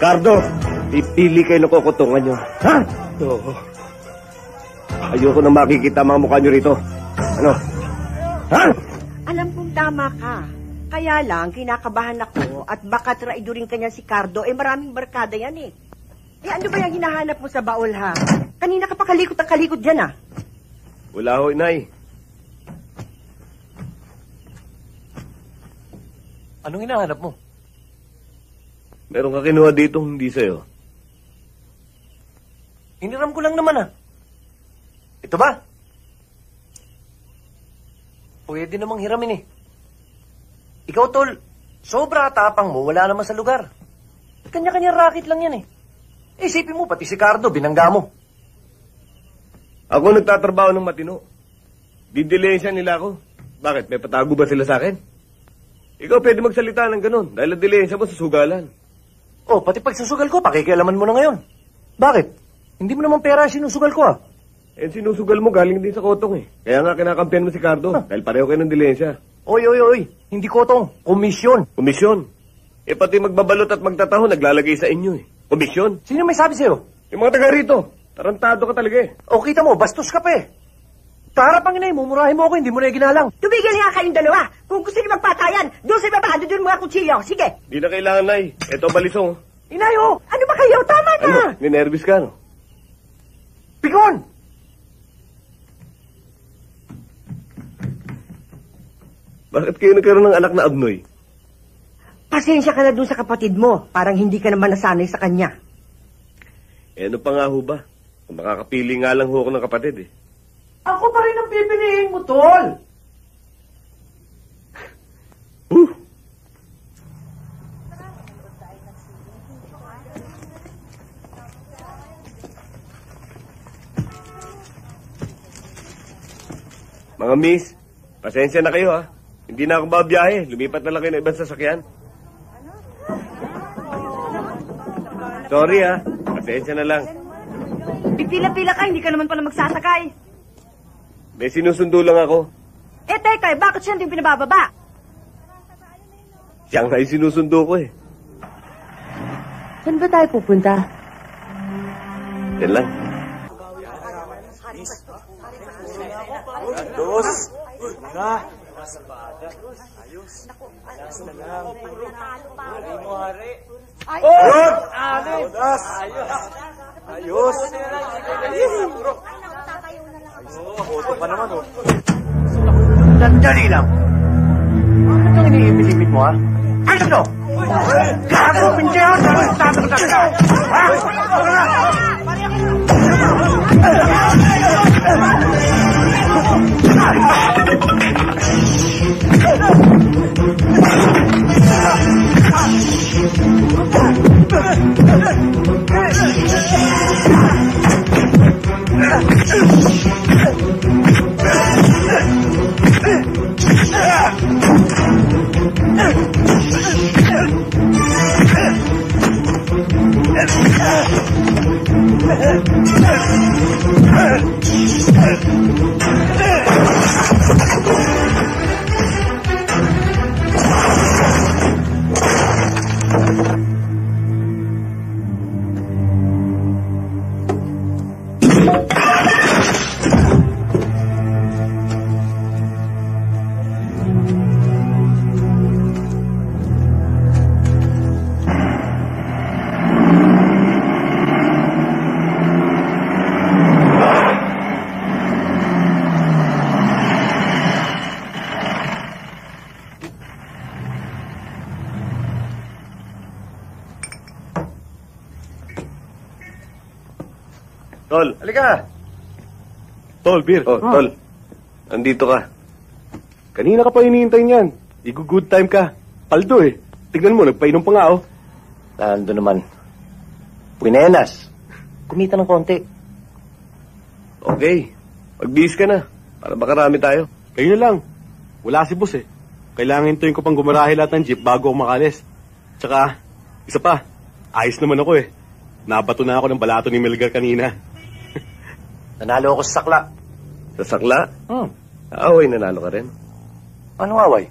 Cardo, pipili kayo ng kukutungan nyo. Ha? Oo. Ayoko na makikita mga mukha nyo rito. Ano? Ha? Alam kong tama ka. Kaya lang, kinakabahan ako at baka traidorin kanya si Cardo. Maraming barkada yan eh. Ano ba yung hinahanap mo sa baul, ha? Kanina ka pa kalikot ang kalikot dyan, ah. Wala ho, Inay. Anong hinahanap mo? Meron ka kinuha dito hindi sa'yo. Hiniram ko lang naman, ah. Ito ba? Pwede namang hiramin eh. Ikaw, Tol, sobra tapang mo, wala naman sa lugar. Kanya-kanya racket lang yan eh. Isipin mo, pati si Cardo, binangga mo. Ako nagtatrabaho ng matino. Didelensya nila ako. Bakit? May patago ba sila sa akin? Ikaw pwede magsalita ng ganun dahil nadilensya mo sa sugalan. Oh, pati pagsusugal ko, pakikialaman mo na ngayon. Bakit? Hindi mo naman pera sinusugal ko, ah. Sinusugal mo galing din sa kotong eh. Kaya nga kinakampihan mo si Cardo dahil pareho kayo ng dilensya. Oy. Hindi kotong. Komisyon. Komisyon. Pati magbabalot at magtataho naglalagay sa inyo eh. Komisyon. Sino may sabi sa'yo? Yung mga taga rito. Tarantado ka talaga eh. O, kita mo, bastos ka pa eh. Para pang inay, mumurahin mo ako, hindi mo na ginalang. Tumigil nga kayong dalawa. Kung gusto niyo magpatayan, doon sa baba, doon mga kutsilyo. Sige. Di na kailangan, Nay. Ito balisong. Inay, oh! Ano ba kayo? Tama na. Ano? Ninervis ka, no? Pikon! Bakit kayo nagkaroon ng anak na abnoy? Pasensya ka na doon sa kapatid mo. Parang hindi ka naman nasanay sa kanya. Ano pa nga ho ba? Kung makakapili nga lang ho ako ng kapatid eh. Ako pa rin ang pipiliin mo, Tol! Mga miss, pasensya na kayo ha. Hindi na ako babiyahe. Lumipat na lang kayo ng ibang sasakyan. Sorry ha. Pasensya na lang. Pipila-pila ka, hindi ka naman pala magsasakay. May sinusundo lang ako. Teka, bakit siya hindi pinabababa? Siya nga yung sinusundo ko eh. Saan ba tayo pupunta? Yan lang. Dos! Na! Ayos! Ayos! Ayos! Boto ka naman, oh. Sandali lang. Bakit ang iniipit-ipit mo, ha? Ano to? Gago, pintihan! Tol. Halika! Tol, beer. Oh, Tol. Andito ka. Kanina ka pa hinihintay niyan. Igu-good time ka. Paldo eh. Tignan mo, nagpainom pa nga oh. Nando naman. Puinenas. Kumita ng konti. Okay. Magbihis ka na. Para makarami tayo. Kayo na lang. Wala si boss eh. Kailangan hintuin ko pang gumarahe lahat ng jeep bago ako makalis. Tsaka, isa pa. Ayos naman ako eh. Nabato na ako ng balato ni Melgar kanina. Nanalo ako sa sakla. Sa sakla? Away, nanalo ka rin. Anong away?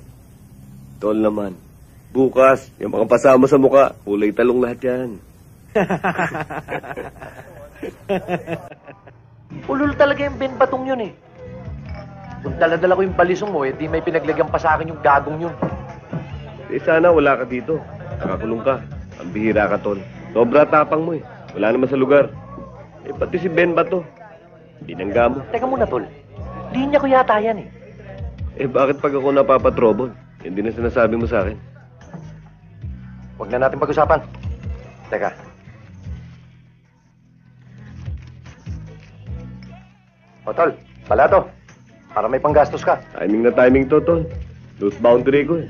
Tol naman. Bukas, yung mga pasama sa muka, kulay talong lahat yan. Ulul talaga yung Ben Batong yun eh. Kung dala-dala ko yung balisong mo, di may pinaglagyan pa sa akin yung gagong yun. Sana wala ka dito. Nakakulong ka. Ang bihira ka, Tol. Sobra tapang mo eh. Wala naman sa lugar. Pati si Ben ba to? Binangga mo. Teka muna, Tol. Linya ko yata yan eh. Bakit pag ako napapatrobol? Hindi na sinasabi mo sa akin. Huwag na natin pag-usapan. Teka. O, Tol. Pala to. Para may panggastos ka. Timing na timing to, Tol. Loose boundary ko eh.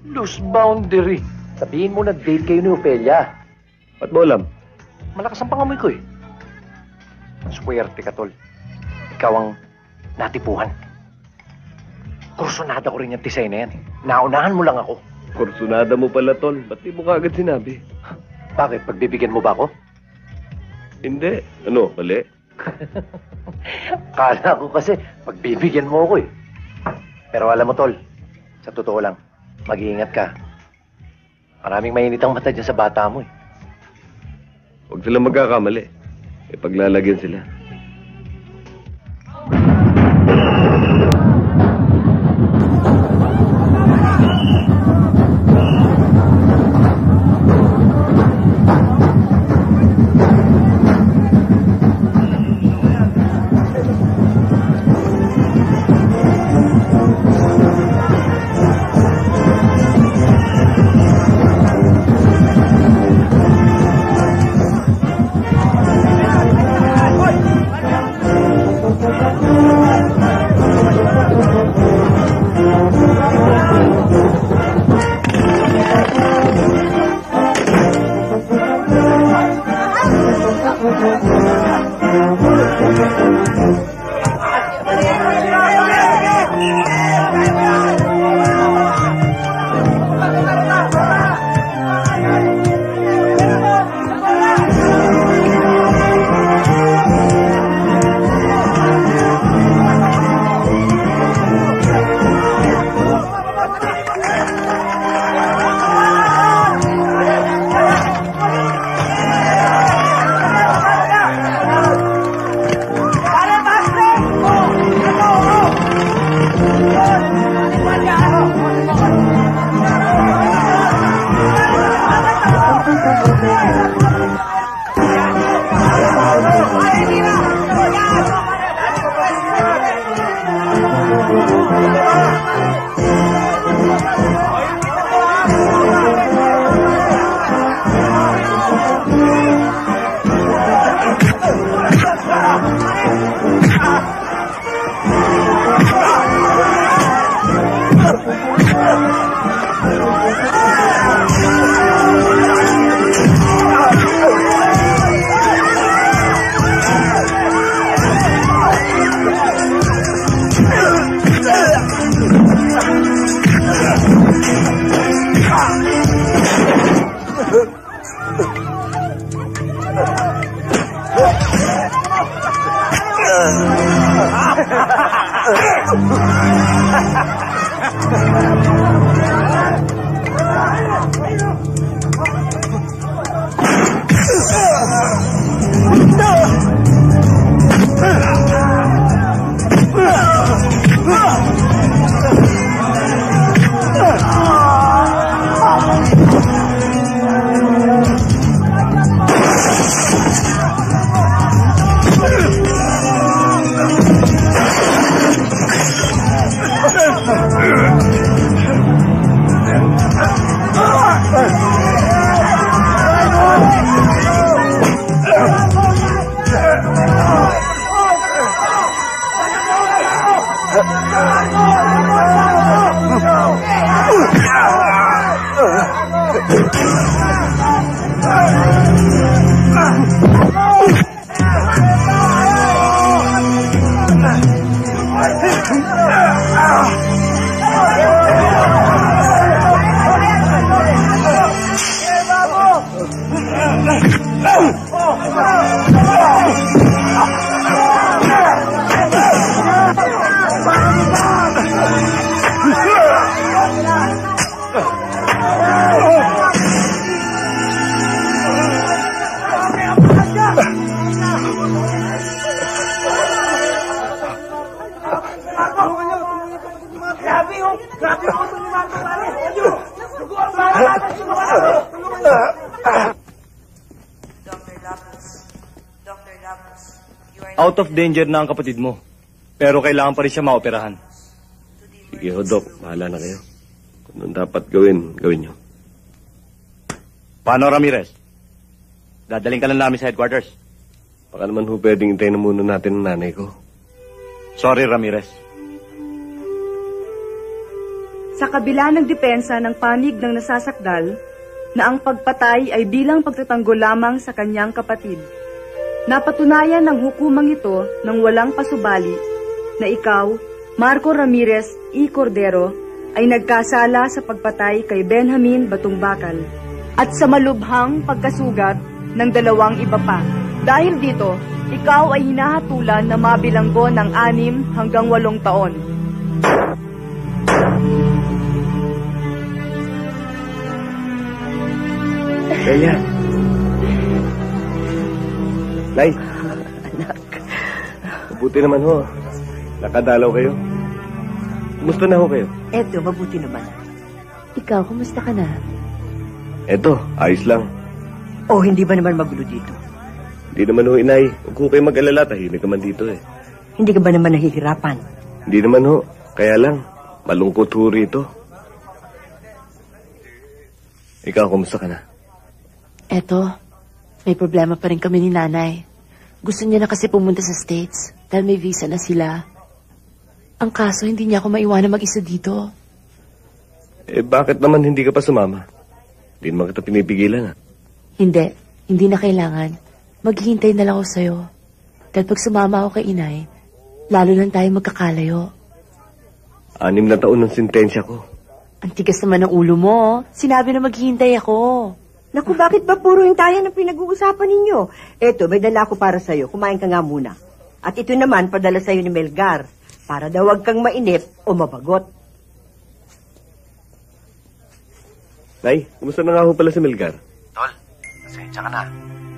Loose boundary. Sabihin mo na date kayo ni Opelia. Ba't mo alam? Malakas ang pangamoy ko eh. Swerte ka, Tol. Ikaw ang natipuhan. Kursunada ko rin yung tisay na yan eh. Naunahan mo lang ako. Kursunada mo pala, Tol. Ba't di mo kaagad sinabi? Bakit? Pagbibigyan mo ba ako? Hindi. Ano, mali? Kala ko kasi pagbibigyan mo ako eh. Pero alam mo, Tol, sa totoo lang, mag-iingat ka. Maraming mainit ang mata dyan sa bata mo eh. Huwag silang magkakamali. Paglalagyan sila. Out of danger na ang kapatid mo. Pero kailangan pa rin siya maoperahan. Sige ho, Doc. Bahala na kayo. Kung anong dapat gawin, gawin nyo. Paano, Ramirez? Dadaling ka lang namin sa headquarters. Baka naman ho pwedeng hintayin na muna natin ang nanay ko. Sorry, Ramirez. Sa kabila ng depensa ng panig ng nasasakdal, na ang pagpatay ay bilang pagtatanggol lamang sa kanyang kapatid. Napatunayan ng hukumang ito ng walang pasubali na ikaw, Marco Ramirez E. Cordero, ay nagkasala sa pagpatay kay Benjamin Batungbakal at sa malubhang pagkasugat ng 2 iba pa. Dahil dito, ikaw ay hinahatulan na mabilanggo ng 6 hanggang 8 taon. Kaya. Nay. Anak. Mabuti naman ho. Nakadalaw kayo. Kumusta na ho kayo? Eto, mabuti naman. Ikaw, kumusta ka na? Eto, ayos lang. O, hindi ba naman magulo dito? Hindi naman ho, inay. Huwag ho kayo mag-alala. Tahimik naman dito eh. Hindi ka ba naman nahihirapan? Hindi naman ho. Kaya lang, malungkot ho rito. Ikaw, kumusta ka na? Eto, may problema pa rin kami ni nanay. Gusto niya na kasi pumunta sa States dahil may visa na sila. Ang kaso, hindi niya ako maiwanan mag-isa dito. Eh, bakit naman hindi ka pa sumama? Hindi naman kita pinipigilan, ha? Hindi na kailangan. Maghihintay na lang ako sa'yo. Dahil pag sumama ako kay inay, lalo lang tayo magkakalayo. 6 na taon ng sentensya ko. Ang tigas naman ng ulo mo. Sinabi na maghihintay ako. Naku, bakit ba puro yung tayo na pinag-uusapan ninyo? Eto, may dala ko para sa'yo. Kumain ka nga muna. At ito naman, padala sa'yo ni Melgar. Para daw wag kang mainip o mabagot. Nay, kumusta na nga ho pala si Melgar? Tol, pasensya ka na.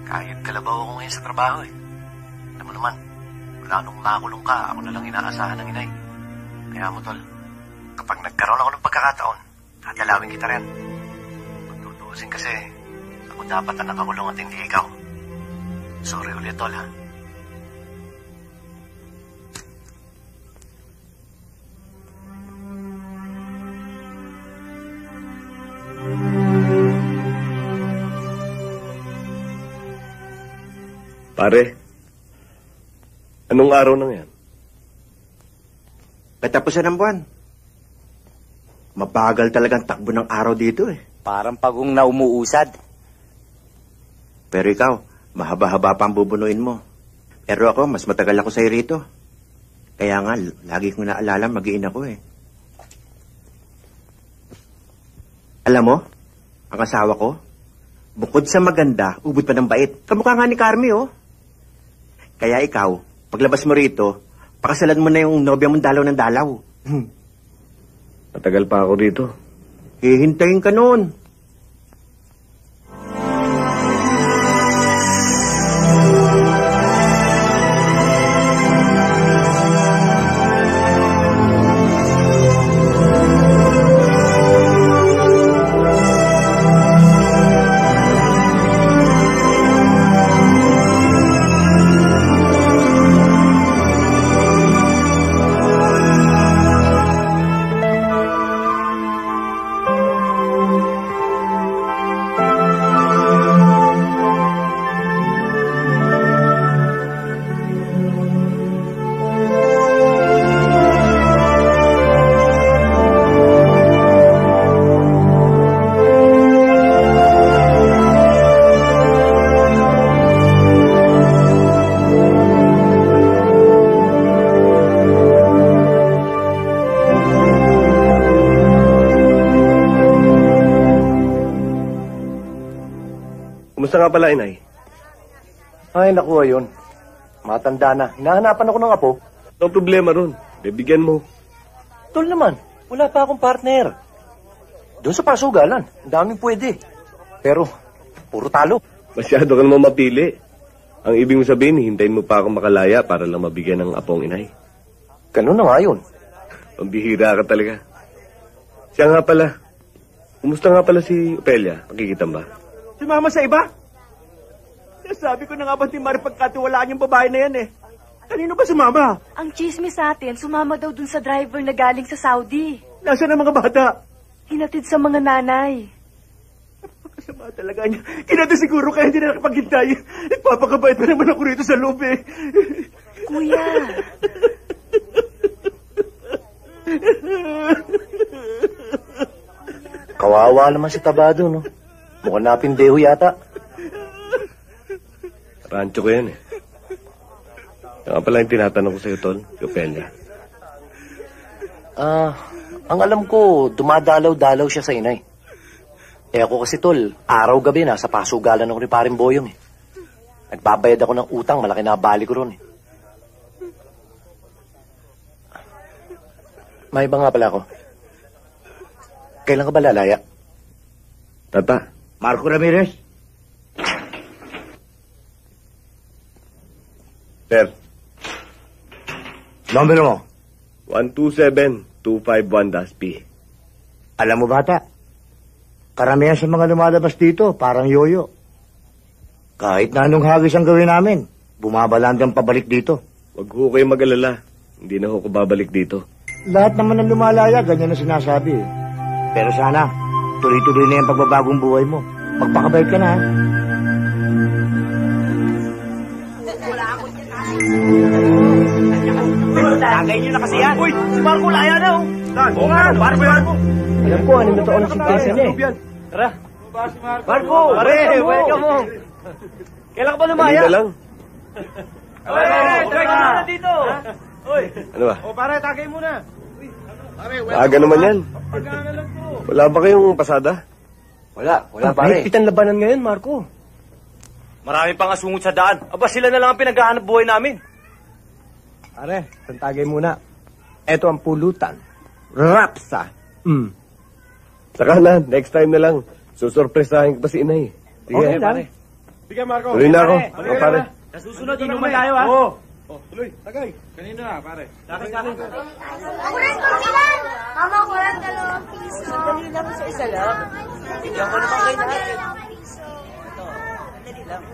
Kahit kalabaw ako ngayon sa trabaho eh. Alam mo naman, wala nung nakulong ka, ako na lang inaasahan ng inay. Kaya mo, Tol, kapag nagkaroon ako ng pagkakataon, dadalawin kita rin. Pagtutuusin kasi, ako dapat ang nakakulong at hindi ikaw. Sorry ulit, Tol, ha? Pare, anong araw na yan? Katapusan ng buwan. Mabagal talagang takbo ng araw dito eh. Parang pagong na umuusad. Pero ikaw, mahaba-haba pa ang bubunuin mo. Pero ako, mas matagal ako sa'yo rito. Kaya nga, lagi kong naalala, mag-iin ako eh. Alam mo, ang asawa ko, bukod sa maganda, ubod pa ng bait. Kamukha nga ni Carmi, oh. Kaya ikaw, paglabas mo rito, pakasalan mo na yung nobya mong dalaw ng dalaw. Matagal pa ako rito. Hihintayin ka nun. Kumusta nga pala, inay? Ay, naku, ayun. Matanda na. Hinahanapan ako ng apo. Ang problema ron. Bibigyan mo. Tol naman, wala pa akong partner. Doon sa pasugalan, ang daming pwede. Pero, puro talo. Masyado ka naman mapili. Ang ibig mo sabihin, hintayin mo pa akong makalaya para lang mabigyan ng apong inay. Ganun na nga yun. Pambihira ka talaga. Siya nga pala. Kumusta nga pala si Opelia? Nakikita ba? Sumama sa iba? Sabi ko na nga ba ni Mari pagkatiwalaan yung babae na yan eh. Kanino ba sumama? Ang chismis sa atin, sumama daw dun sa driver na galing sa Saudi. Nasaan ang mga bata? Hinatid sa mga nanay. Napakasama talaga niya. Kinata siguro kaya hindi na nakapaghintay. Nagpapakabait pa naman ako rito sa loob eh. Kuya. Kawawa naman si Tabado, no? Mukhang napindeho yata. Rancho ko yan eh. Kaya pala yung tinatanong ko sa'yo, Tol, si Opelia. Ang alam ko, dumadalaw-dalaw siya sa inay. Eh ako kasi, Tol, araw-gabi nasa pasugalan ako ni Paring Boyong eh. Nagbabayad ako ng utang, malaki na bali ko ron eh. May iba nga pala ako. Kailan ka ba lalaya? Tata. Marco Ramirez? Sir. Numero mo? 127251-P. Alam mo bata, karamihan sa mga lumalabas dito, parang yoyo. Kahit na anong hagis ang gawin namin, bumabalandang pabalik dito. Huwag ho kayo mag-alala. Hindi na ho ko babalik dito. Lahat naman ng lumalaya, ganyan ang sinasabi eh. Pero sana, tuloy-tuloy na yung pagbabagong buhay mo. Magpakabait ka na ha. Tagay niyo na kasi yan. Uy, si Marco laya na oh. Oo nga, Marco. Alam ko, anong totoo ng sintensya niya eh. Tara. Marco, pare, welcome mo. Kailan ka ba lumaya? Kanina lang. Try ka muna dito. Ano ba? O pare, tagay muna. Aga naman yan. Wala ba kayong pasada? Wala pare. May pitan labanan ngayon, Marco. Marami pang asungot sa daan. Aba, sila na lang ang pinaghahanap buhay namin. Pare, santagay muna. Eto ang pulutan. Rapsa. Saka na, next time na lang. Susurpresahin ko pa si inay. Sige, Okay lang. Sige, Marco. tuloy na ako. O, pare. Sa susunod, inuman tayo ha. Oo. Tuloy, tagay. Kanina na, pare. Sakit. Kulang ko ilan? Mama, kulang 2 piso. Dali lang sa isa lang. Bigyan ko naman kayo lahat. Dali lang.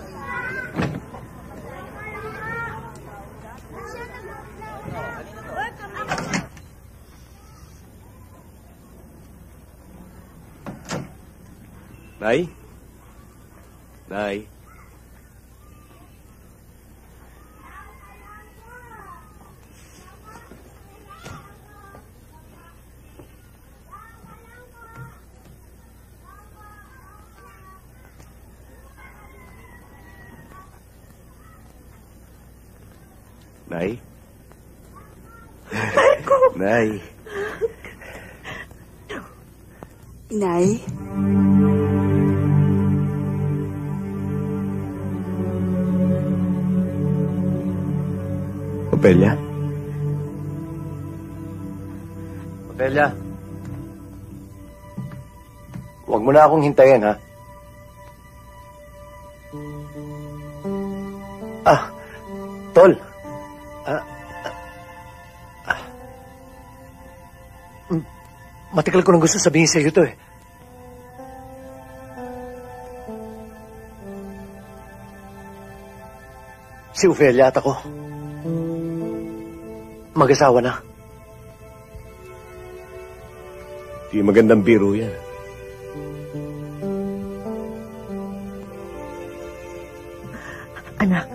Nay? Nay? Nay? Nay? Inay? Opelia? Opelia. Huwag mo na akong hintayin, ha? Tol. Matagal ko nang gusto sabihin sa iyo to eh. Si Ofelia at ako, mag-asawa na. Di magandang biro yan. Anak.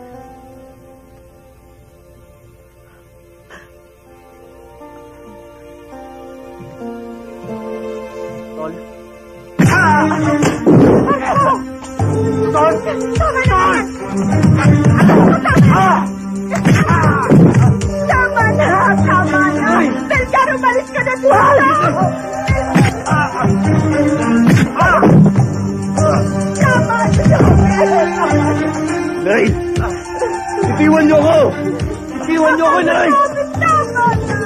Tama na! Delgado, umalis ka na dito! Tama na! Nay! Itiwan niyo ako! Itiwan niyo ako, Nay! Tama na!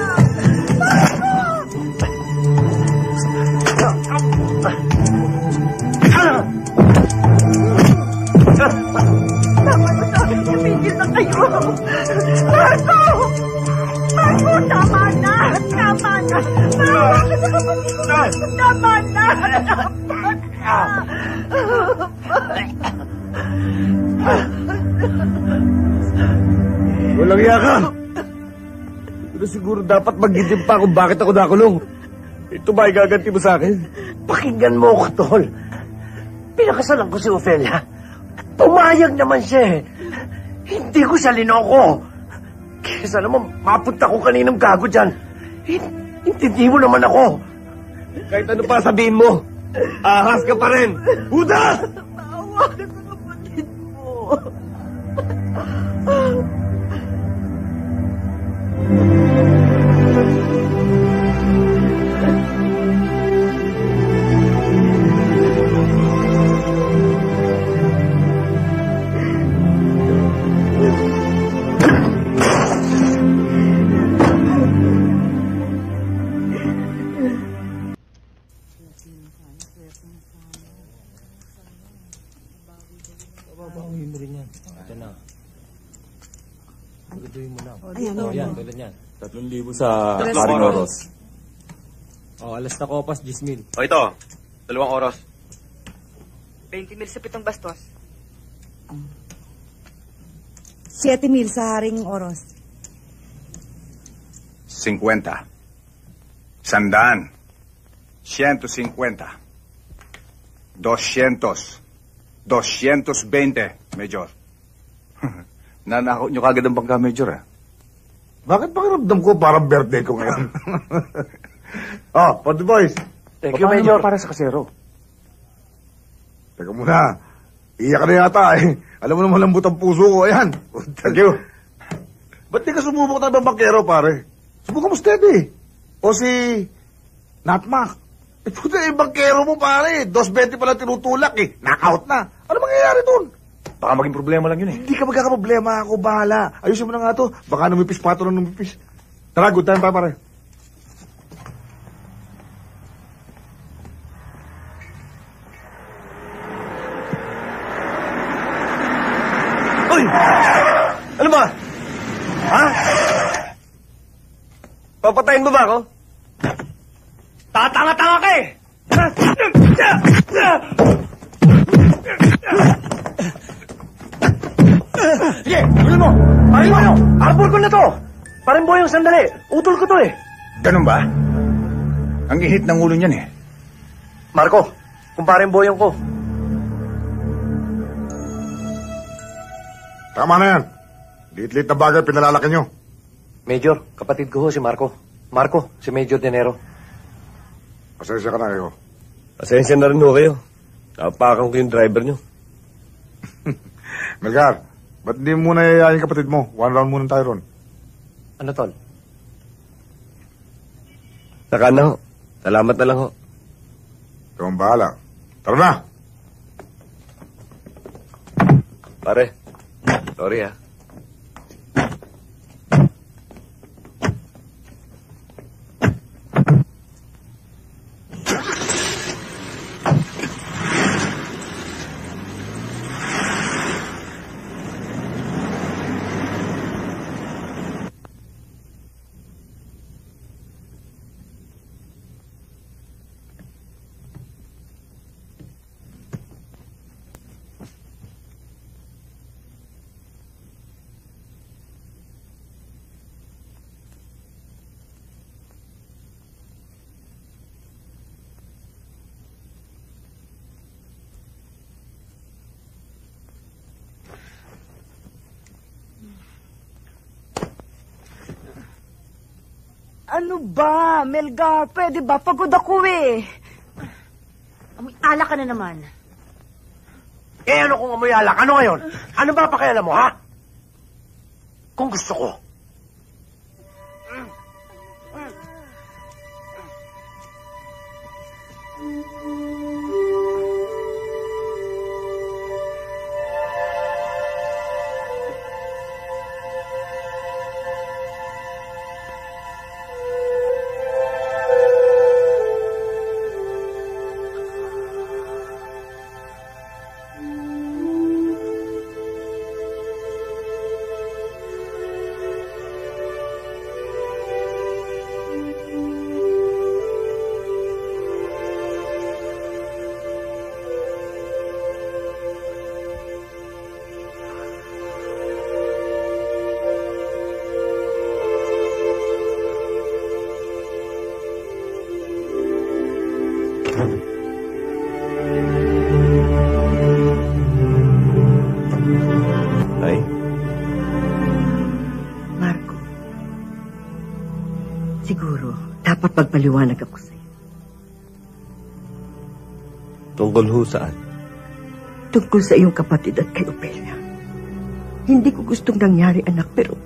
Tumigil na kayo! Marco! Marco, tama na! Tama na! Tama na! Walang iya ka. Pero siguro dapat mag-isip pa kung bakit ako nakulong. Ito ba igaganti mo sa akin? Pakinggan mo ko, Tol. Pinakasalan ko si Ofelia. Pumayag naman siya eh. Hindi ko siya linoko. Kaya sana mo, mapunta ko kaninang gago dyan. Intindi mo naman ako. Kahit ano pa sabihin mo, ahas ka pa rin. Huda! Maawa ka sa kapatid mo. Babawiin mo rin yan. Ito na. Pagduduin mo lang. Ayan, Yan, tulad yan. 3,000 sa Paring oros. Alas na kopas, 10,000. O ito, 2 oras. 20,000 sa 7 bastos. 7,000 sa haring oros. 50. 100. 150. 200. 220, Major. Nanakaw nyo kagad ang bangka, Major, eh. Bakit pakiramdam ko parang birthday ko ngayon? Pati boys. Thank you, Major. Para sa kasero. Teka muna. Iyak ka na yata eh. Alam mo naman lambot ang puso ko. Ayan. Thank you. Ba't di ka sumubok na bangkero, pare? Subukan mo steady. O si Natmak. Puta, bangkero mo, pare. 220 pala tinutulak eh. Knockout na. Ano mangyayari dun? Baka maging problema lang yun eh. Hindi ka magkakaproblema. Ako bahala. Ayusin mo na nga to. Baka numipis pa ito ng numipis. Tara, good time pa, pare. Uy! Ano ba? Ha? Papatayin mo ba ako? Tatanga-tanga ka eh! Sige, tuloy mo! Parin mo! Arbor ko na to! Parin boyong sandali! Utol ko to eh! Ganun ba? Ang ihit ng ulo niyan, eh. Marco, kumparin boyong ko. Tama na yan. Liit-liit na bagay pinalalaki nyo. Major, kapatid ko ho si Marco. Marco, si Major Dinero. Pasensya ka na kayo. Pasensya na rin ho kayo. Napakan ko yung driver nyo. Melgar, ba't hindi mo muna yayayin kapatid mo? 1 round muna tayo ron. Ano, Tol? Saka na ho. Salamat na lang ho. Ikaw ang bahala. Tara na! Pare, sorry ha. Ano ba, Melgar? Pwede ba? Pagod ako eh. Amoy alak ka na naman. Eh ano kung amoy alak? Ano ngayon? Ano ba pakialam mo, ha? Kung gusto ko. dapat magpaliwanag ako sa'yo. Tungkol ho saan? Tungkol sa iyong kapatid at kay Opelia. Hindi ko gustong nangyari, anak, pero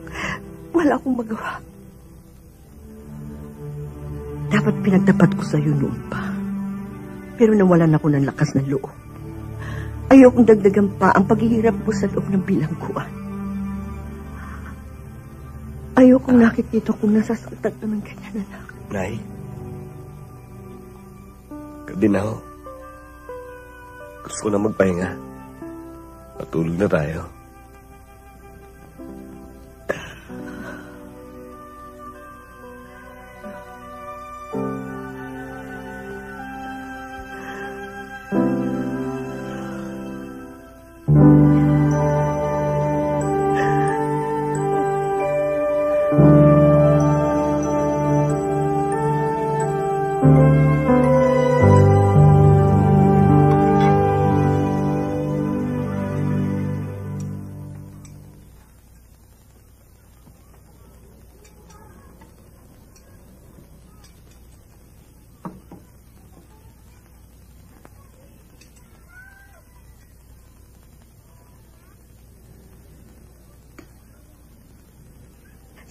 wala akong magawa. Dapat pinagtapat ko sa iyo noon pa. Pero nawalan ako ng lakas ng loob. Ayokong dagdagan pa ang paghihirap ko sa loob ng bilangguan. Ayokong nakikita kong nasasaktan ka ng ganyan, anak. Nay? Gabi na ho. Gusto ko na magpahinga. Matulog na tayo.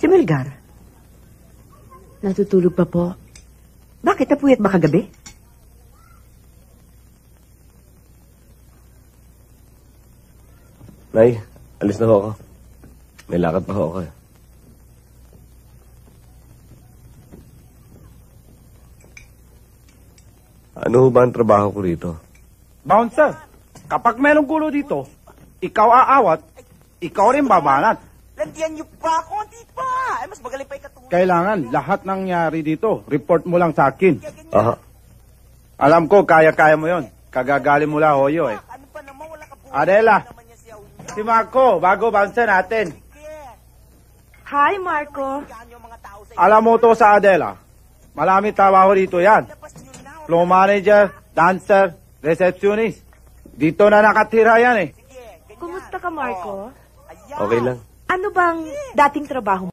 Si Melgar. Natutulog pa po. Bakit napuyat ba kagabi? Nay, alis na ho ako. May lakad pa ho ako. Ano ho ba ang trabaho ko rito? Bouncer, kapag merong gulo dito, ikaw aawat, ikaw rin babanat. Landian niyo pa, konti pa. Mas magaling pa ikatulong. Kailangan lahat nangyari dito, report mo lang sa akin. Aha. Alam ko, kaya-kaya mo yon. Kagagali mo lang, Hoyo eh. Adela, si Marco, bago bouncer natin. Hi, Marco. Alam mo to sa Adela. Maraming trabaho dito yan. Floor manager, dancer, receptionist. Dito na nakatira yan eh. Kumusta ka, Marco? Okay lang. Ano bang dating trabaho mo?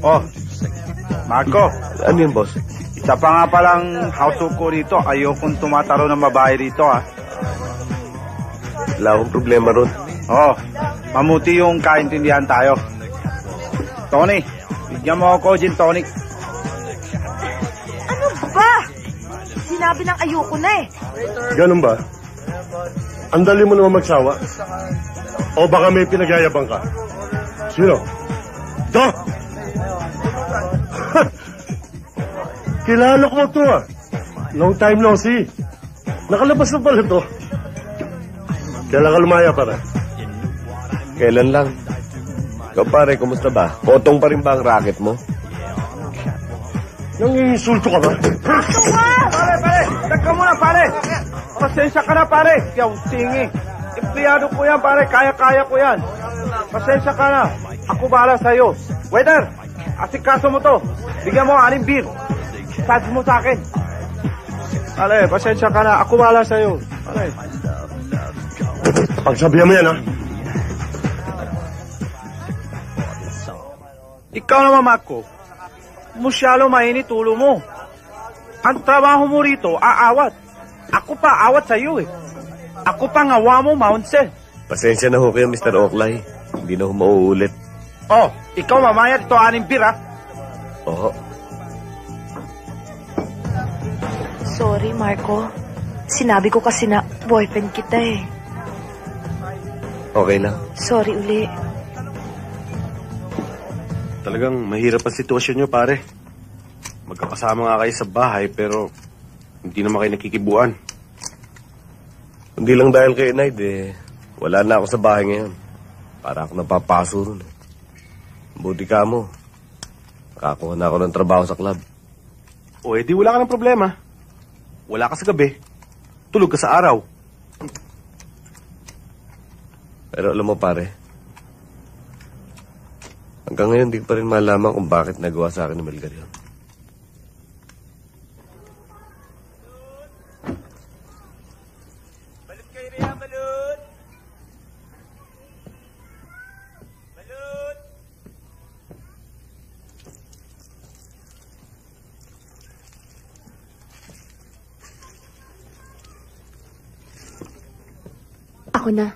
Oh, Marco. Ano yun, boss? Isa pa nga palang household ko rito. Ayokong tumataro ng babae rito, ha. Wala akong problema ron. Oh, mamuti yung kaintindihan tayo. Tony, bigyan mo ako gin tonic. Ano ba? Sinabi ng ayoko na eh. Ganun ba? Ang dali mo naman magsawa? O baka may pinagyayabang ka? Sino? Doc! Kilala ko to ah. Long time no see. Nakalabas na pala to. Kailan ka lumaya para? Kailan lang? Ikaw pare, kumusta ba? Potong pa rin ba ang racket mo? Nanginsulto ka ba? Pare! Teka muna, pare! Pasensya ka na, pare! Yaw, tingi. Empleyado ko yan, pare. Kaya-kaya ko yan. Pasensya ka na. Ako bahala sa'yo. Waiter, asikaso mo to. Bigyan mo 6 beer. Pads mo sa akin. Ale, pasensya ka na. Ako wala sa'yo. Ale. Pagsabihan mo yan, ha? Ikaw naman, Marco. Masyalo mainit ulo mo. Ang trabaho mo rito, aawat. Ako pa, awat sa'yo eh. Ako pa ngawa mo, Mountain. Pasensya na ho kayo, Mr. Oklay. Hindi na ho mauulit. Oh, ikaw mamaya ito 6 beer, ha? Oo. Sorry, Marco. Sinabi ko kasi na boyfriend kita eh. Okay lang. Sorry uli. Talagang mahirap ang sitwasyon nyo, pare. Magkakasama nga kayo sa bahay, pero hindi naman kayo nakikibuan. Hindi lang dahil kay Naid, wala na ako sa bahay ngayon. Para ako napapaso ron. Buti ka mo. Nakakuha na ako ng trabaho sa club. O, edi wala ka ng problema. Wala ka sa gabi. Tulog ka sa araw. Pero alam mo, pare, hanggang ngayon di ko pa rin malaman kung bakit nagawa sa akin ni Melgar yun. Balut kayo rin, balut! Balut! Ako na.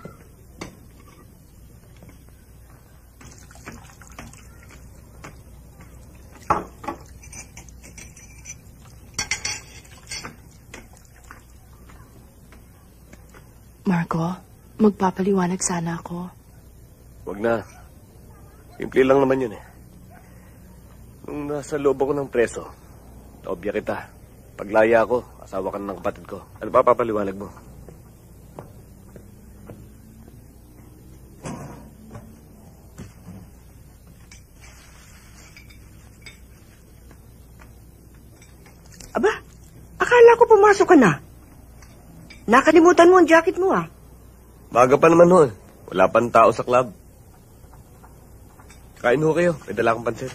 Marco, magpapaliwanag sana ako. Wag na. Simple lang naman yun eh. Nung nasa loob ako ng preso, naobya kita. Paglaya ako, asawa ka na ng kapatid ko. Ano pa papaliwanag mo? Aba, akala ko pumasok ka na. Nakalimutan mo ang jacket mo, ah. Maga pa naman ho eh. Wala pang tao sa club. Kain ho kayo. May dala akong pansit.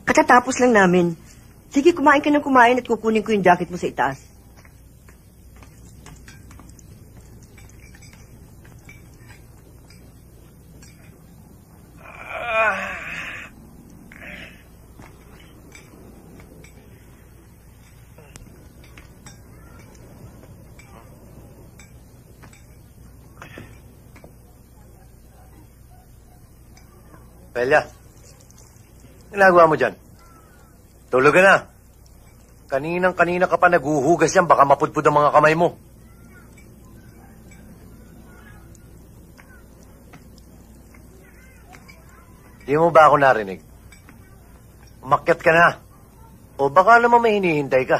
Katatapos lang namin. Sige, kumain ka ng kumain at kukunin ko yung jacket mo sa itaas. Pelia, ginagawa mo dyan? Tulog ka na. Kaninang-kanina ka pa naguhugas yan, baka mapudpud ang mga kamay mo. Di mo ba ako narinig? Umakyat ka na. O baka naman may hinihintay ka.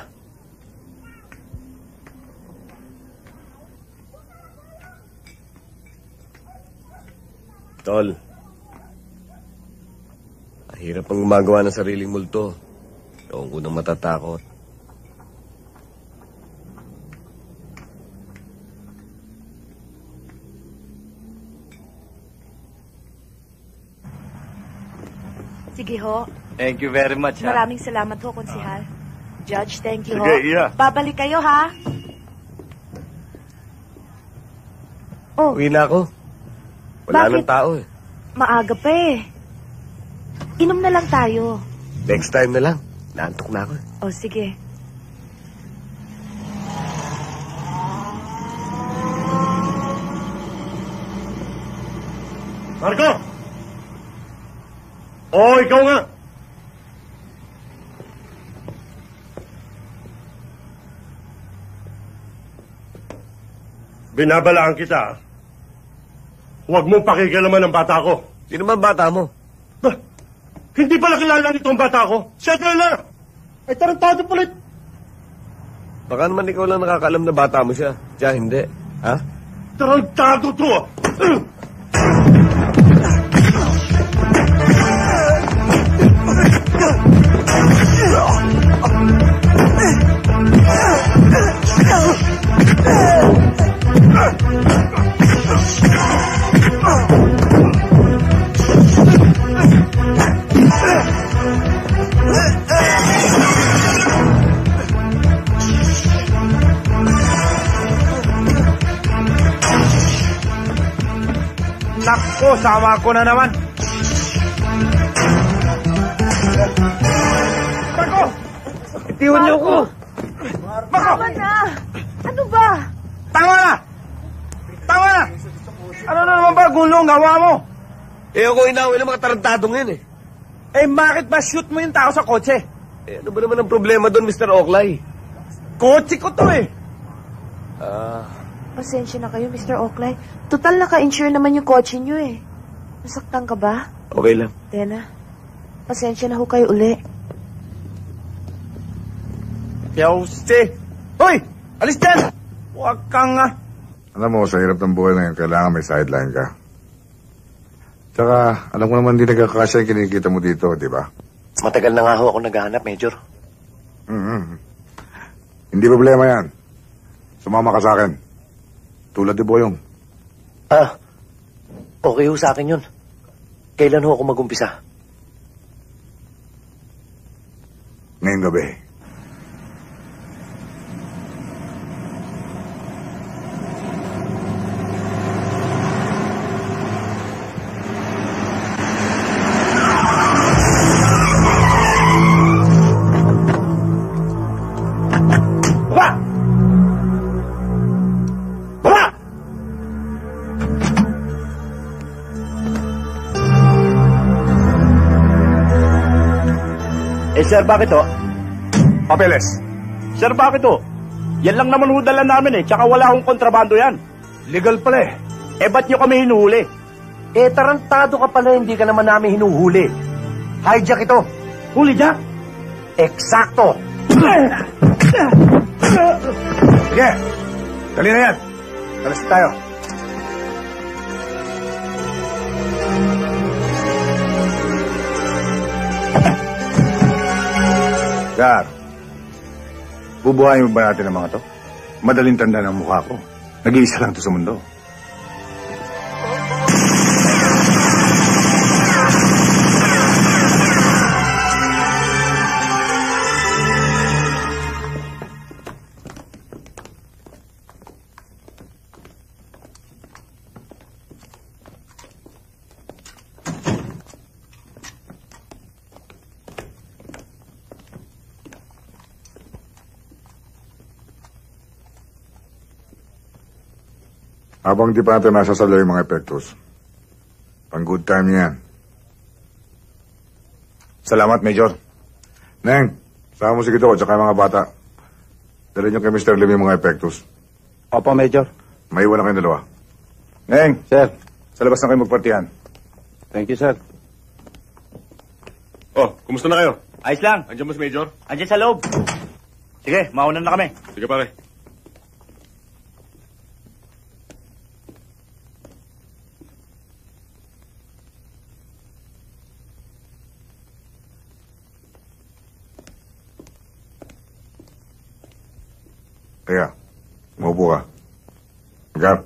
Tol. Hirap ang gumagawa ng sariling multo. Noong ko nang matatakot. Sige ho. Thank you very much, ha? Maraming salamat ho, Konsihal. Judge, thank you ho. Sige, iya. Babalik kayo, ha? Oh, Uwi na ako. Wala Bakit? nang tao eh. maaga pa eh. Inom na lang tayo. Next time na lang. Naantok na ako eh. O, sige. Marco! Oo, ikaw nga! Binabalaan kita. Huwag mong pakikialaman ng bata ko. Sino ba bata mo? Bah, hindi pala kilala nito ang bata ko. Siya kilala. Ay, tarantado palit. Baka naman ikaw lang nakakaalam na bata mo siya. Siya hindi. Ha? Tarantado to. Nako, sama ko na naman. Marco! Itiwan niyo ko! Marco! Tama na! Ano ba? Tama na! Tama na! Ano na naman ba gulong gawa mo? Ako inawin ng mga tarantadong yan eh. Bakit ba shoot mo yung tao sa kotse? Ano ba naman ang problema doon, Mr. Oakley? Kotse ko to eh. Pasensya na kayo, Mr. Oakley. Total naka-insure naman yung kotse nyo eh. Nasaktan ka ba? Okay lang. Tena, pasensya na ho kayo uli. Yauste! Hoy! Alis dyan! Huwag kang Alam mo, sa hirap ng buhay na yun, kailangan may sideline ka. Tsaka, alam ko naman hindi nagkakasya yung kinikita mo dito, di ba? Matagal na nga ho ako naghahanap, Major. Hindi problema yan. Sumama ka sa akin. Tulad ni Boyong. Okay ho sa akin yun. Kailan ho ako mag-umpisa? Ngayong gabi. Sir, bakit ho? Papeles. Sir, bakit ho? Yan lang naman hudala namin eh, tsaka wala akong kontrabando yan. Legal pala eh. Ba't nyo kami hinuhuli? Tarantado ka pala, hindi ka naman namin hinuhuli. Hijack ito. Huli jack? Eksakto. Sige, dali na yan. Talas tayo. Gar, bubuhayin mo ba natin ang mga to? Madaling tanda ng mukha ko. Nag-iisa lang to sa mundo. Habang di pa natin nasasala yung mga epektos, pang good time yan. Salamat, Major. Neng, sama mo si Kito at saka yung mga bata. Dali nyo kay Mr. Lim yung mga epektos. Opo, Major. May iwan na kayong dalawa. Neng, Sir. sa labas na kayo magpartihan. Thank you, sir. Oh, kumusta na kayo? Ayos lang. Andiyan ba si Major? Andiyan sa loob. Sige, mauna na kami. Sige pare. Kaya, umupo ka. Gar.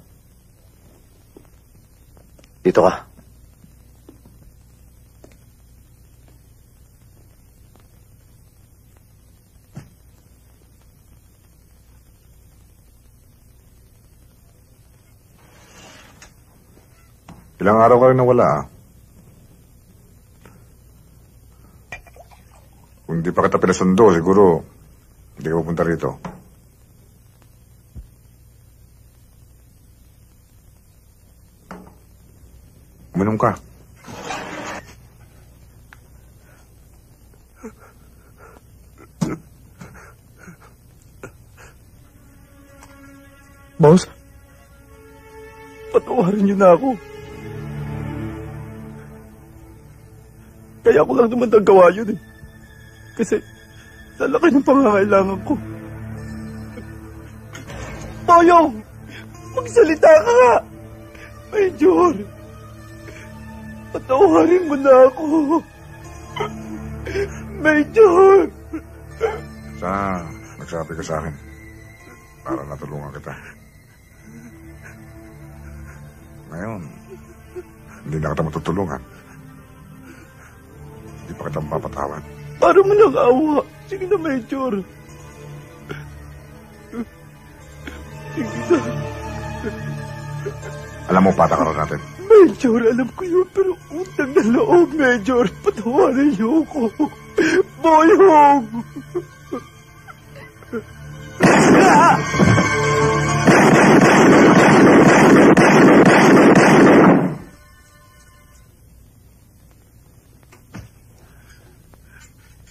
Dito ka. Ilang araw ka rin nawala, ah. Kung di pa kita pinasundo, siguro hindi ka pupunta rito. Uminom ka. Boss, patawarin niyo na ako. Kaya ko lang naman nagawa yun eh. Kasi, lalaki ng pangangailangan ko. Boyong! Magsalita ka nga! Major! Patawarin mo na ako! Major! Sana nagsabi ka sa akin para natulungan kita. Ngayon, hindi na kita matutulungan. Hindi pa kita mapapatawad. Para mo nang awa. Sige na, Major. Sige na. Alam mo, patakaran natin. Major, alam ko yun, pero utang na loob, Major. Patawarin niyo ako. Boyong!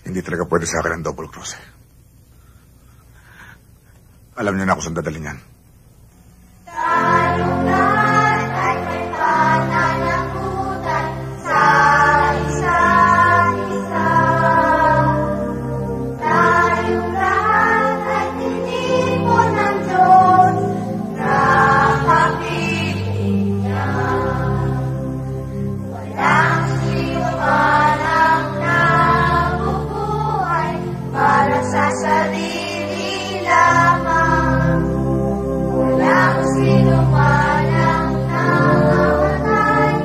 Hindi talaga pwede sa akin ang double cross. Alam niyo na ako saan dadalhin yan. Tayong lahat ay may pananagutan sa isa't isa. Tayong lahat ay tinipon ng Diyos na kapibigyan. Walang sinumanang nabubuhay para sa sarili lamang. Walang sinumanang namatay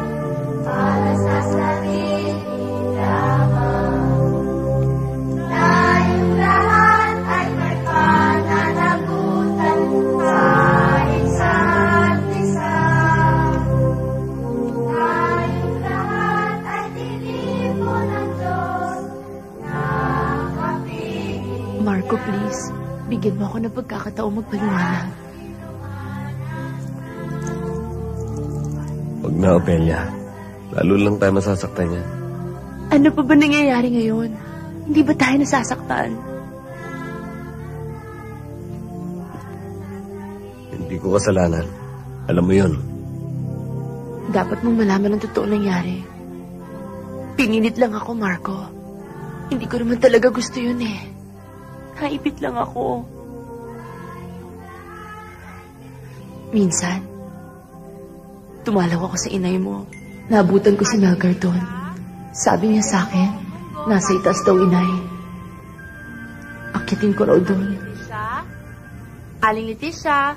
para sa sarili lamang. Tayong lahat ay may pananagutan sa isa't isa. Tayong lahat ay tinipon ng Diyos na kapigil. Marco, please. Bigyan mo ako ng pagkakataong magpaliwanag. Huwag na, Opelia. Lalo lang tayo masasaktan niya. Ano pa ba nangyayari ngayon? Hindi ba tayo nasasaktan? Hindi ko kasalanan. Alam mo yun. Dapat mong malaman ang totoo nangyari. Pinilit lang ako, Marco. Hindi ko naman talaga gusto yun eh. Naipit lang ako. Minsan, tumalaw ako sa inay mo. Naabutan ko si Melgar doon. Sabi niya sa akin, nasa itaas daw inay. Akitin ko raw doon. Aling Leticia.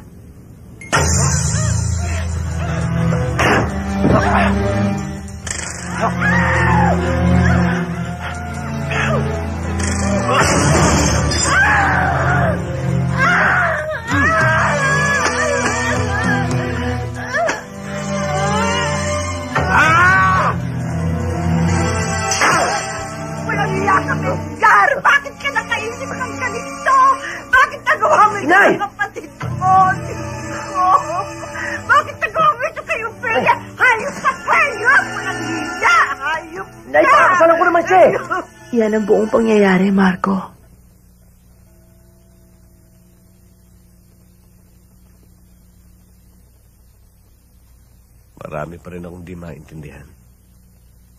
Walang iya ka, Melgar! Bakit ka nakaisip ng ganito? Bakit nagawa mo ito Inay! sa kapatid mo? Bakit nagawa mo ito kay Ophelia? Hayop ka, hayop! Walang iya! Hayop ka! Inay, pakakasalan ko naman siya eh. Yan ang buong pangyayari, Marco. Marami pa rin akong di maintindihan.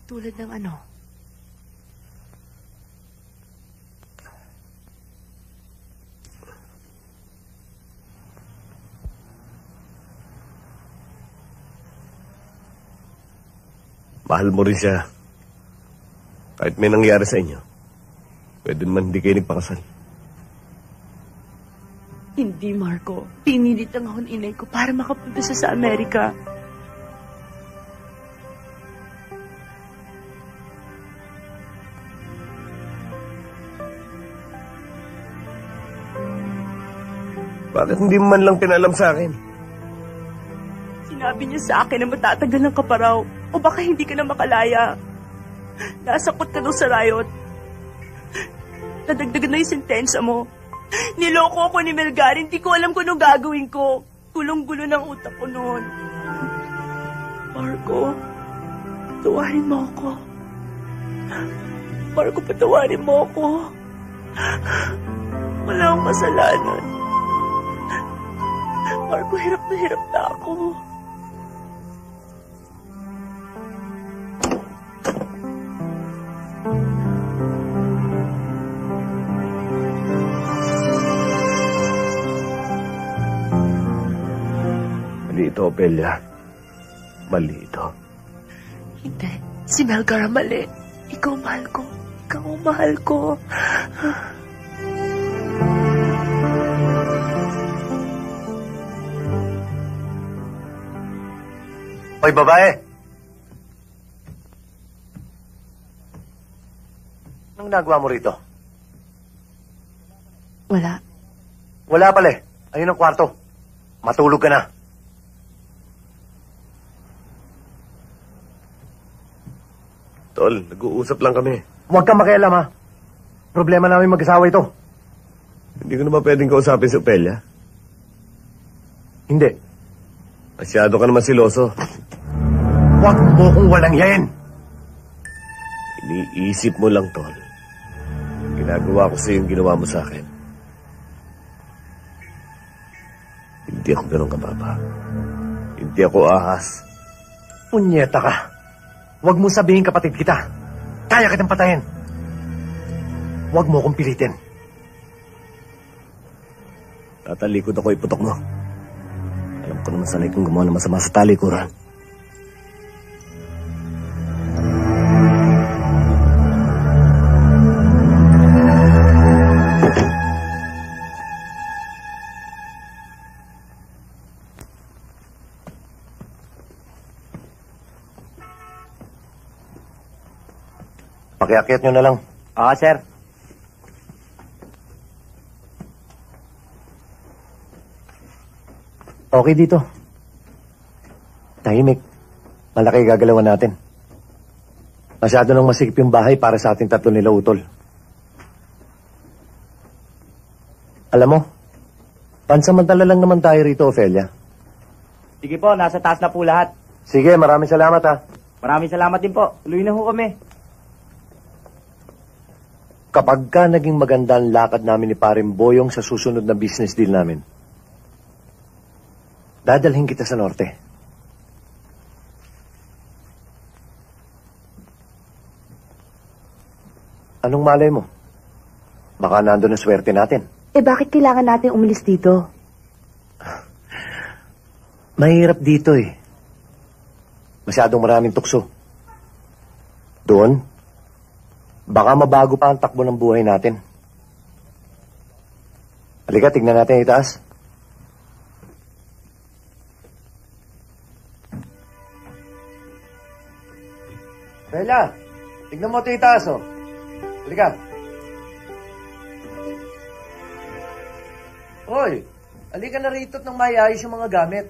Tulad ng ano? Mahal mo rin siya. Kahit may nangyari sa inyo, pwede naman hindi kayo nagpakasal. Hindi, Marco. Pinilit lang ako ng inay ko para makapunta siya sa Amerika. Bakit hindi mo man lang pinalam sa akin? Sinabi niya sa akin na matatagal ka pa raw. O baka hindi ka na makalaya. Nasakot ka daw sa riot. Nadagdagan na yung sentensya mo. Niloko ako ni Melgar. Hindi ko alam kung anong gagawin ko. Gulong-gulo ng utak ko noon. Marco, patawarin mo ako. Marco, patawarin mo ako. Wala akong kasalanan. Marco, hirap na ako. Mali ito, Opelia. Mali ito. Hindi. Si Melgar ang mali. Ikaw mahal ko. Ikaw ang mahal ko. Hoy, babae! Anong nagawa mo rito? Wala. Wala pala eh. Ayun ang kwarto. Matulog ka na. Tol, nag-uusap lang kami. Huwag kang makialam, ha? Problema namin mag-asawa ito. Hindi ko na ba pwedeng kausapin si Opelia? Hindi. Masyado ka naman siloso. Huwag mo kung walang yain. Iniisip mo lang, Tol. Ginagawa ko sa'yo yung ginawa mo sa akin. Hindi ako ganun kababa. Hindi ako ahas. Punyeta ka. Huwag mo sabihin kapatid kita. Kaya kitang patayin. Huwag mo kong pilitin. Tatalikod ako iputok mo. Alam ko naman sanay kong gumawa ng masama sa talikuran. Pakiakyat nyo na lang. Sir. Okay dito. Tahimik. Malaki gagalawan natin. Masyado nang masikip yung bahay para sa ating tatlo nila utol. Alam mo, pansamantala lang naman tayo rito, Ophelia. Sige po, nasa taas na po lahat. Sige, maraming salamat ha. Maraming salamat din po. Tuloy na ho kami. Kapag ka naging maganda ang lakad namin ni Paring Boyong sa susunod na business deal namin, dadalhin kita sa norte. Anong malay mo? Baka nandun ang swerte natin. Bakit kailangan natin umalis dito? Mahirap dito eh. Masyadong maraming tukso. Doon, baka mabago pa ang takbo ng buhay natin. Halika, tignan natin itaas. Bella, tignan mo ito itaas, oh. Halika. Hoy, halika na rito nang mayayos yung mga gamit.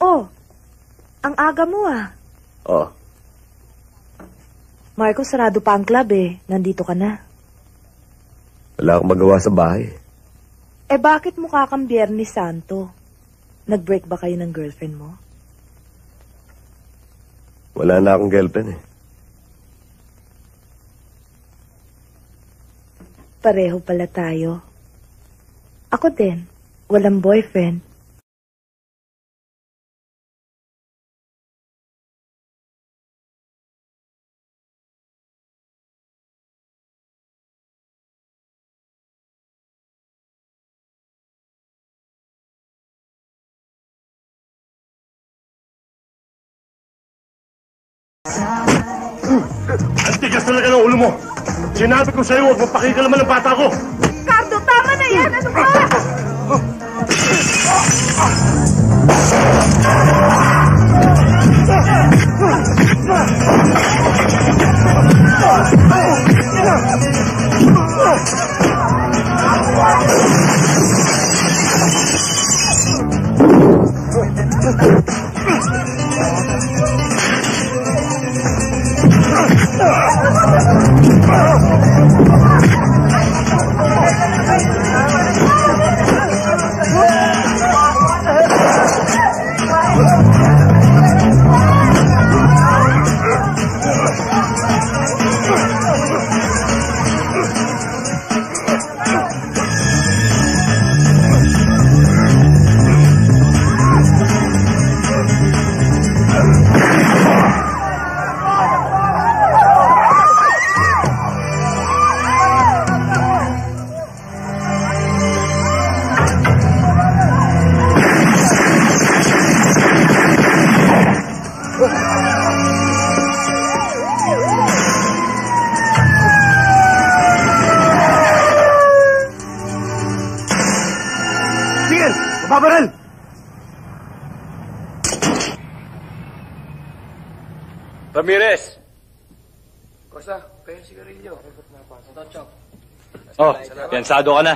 Oh, ang aga mo ah. Oh, Marco, sarado pa ang club eh. Nandito ka na. wala akong magawa sa bahay. Bakit mukha kang Biyernes Santo? Nag-break ba kayo ng girlfriend mo? Wala na akong girlfriend eh. Pareho pala tayo. Ako din. Walang boyfriend. Ang tigas talaga ng ulo mo. Sinabi ko sa'yo, huwag mapakikalaman ng bata ko. Cardo, tama na yan! Ano ba? Babaral! Ramirez! Kosa, kaya sigarilyo. Tochok. Oh, piyansado ka na.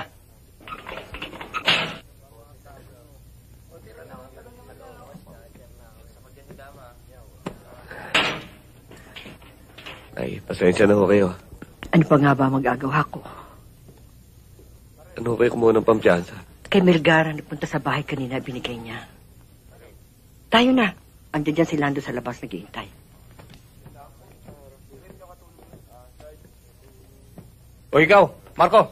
Ay, pasensya na ho kayo. Ano pa nga ba magagawa ko? Ano kayo kumuha ng pampiyansa? Kay Melgar, nagpunta sa bahay kanina, binigay niya. Tayo na. Andiyan dyan si Lando sa labas, naghihintay. O ikaw, Marco,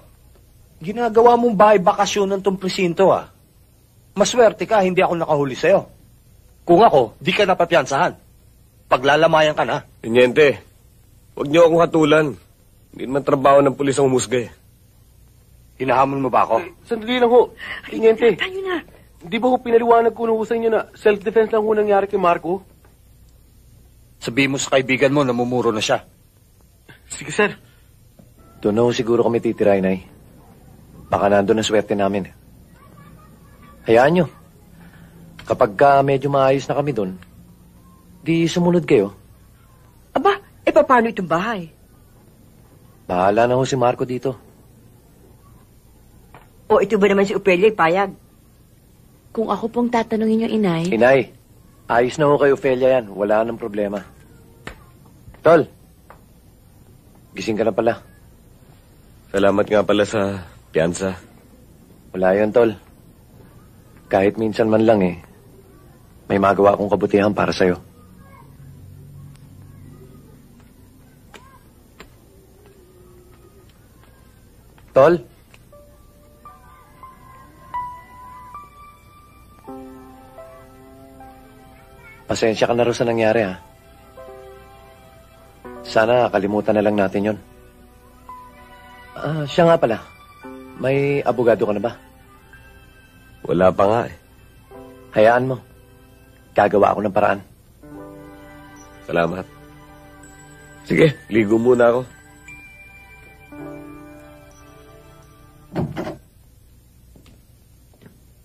ginagawa mong bahay bakasyon ng tong presinto, ah. Maswerte ka, hindi ako nakahuli sa'yo. Kung ako, di ka napapiyansahan. Paglalamayan ka na. Teniente, huwag niyo akong hatulan. Hindi naman trabaho ng pulis ang humusga eh. Hinahamon mo ba ako? Sandali lang ho. Teniente, Tayo na. di ba ho pinaliwanag ko sa inyo na self-defense lang ho nangyari kay Marco? Sabihin mo sa kaibigan mo, namumuro na siya. Sige, sir. Doon na ho siguro kami titira, Inay. Baka nandun ang swerte namin. Hayaan nyo. Kapag medyo maayos na kami doon, di sumunod kayo. Aba, paano itong bahay? Bahala na ho si Marco dito. O ito ba naman si Opelia, payag? Kung ako pong tatanungin yung inay... Inay, ayos na ho kay Ofelia yan. Wala nang problema. Tol, gising ka na pala. Salamat nga pala sa piyansa. Wala yun, Tol. Kahit minsan man lang may magawa akong kabutihan para sa'yo. Tol? Pasensya ka na rin sa nangyari, ha? Sana kalimutan na lang natin yon. Siya nga pala. May abogado ka na ba? Wala pa nga eh. Hayaan mo. Gagawa ako ng paraan. Salamat. Sige, ligo muna ako.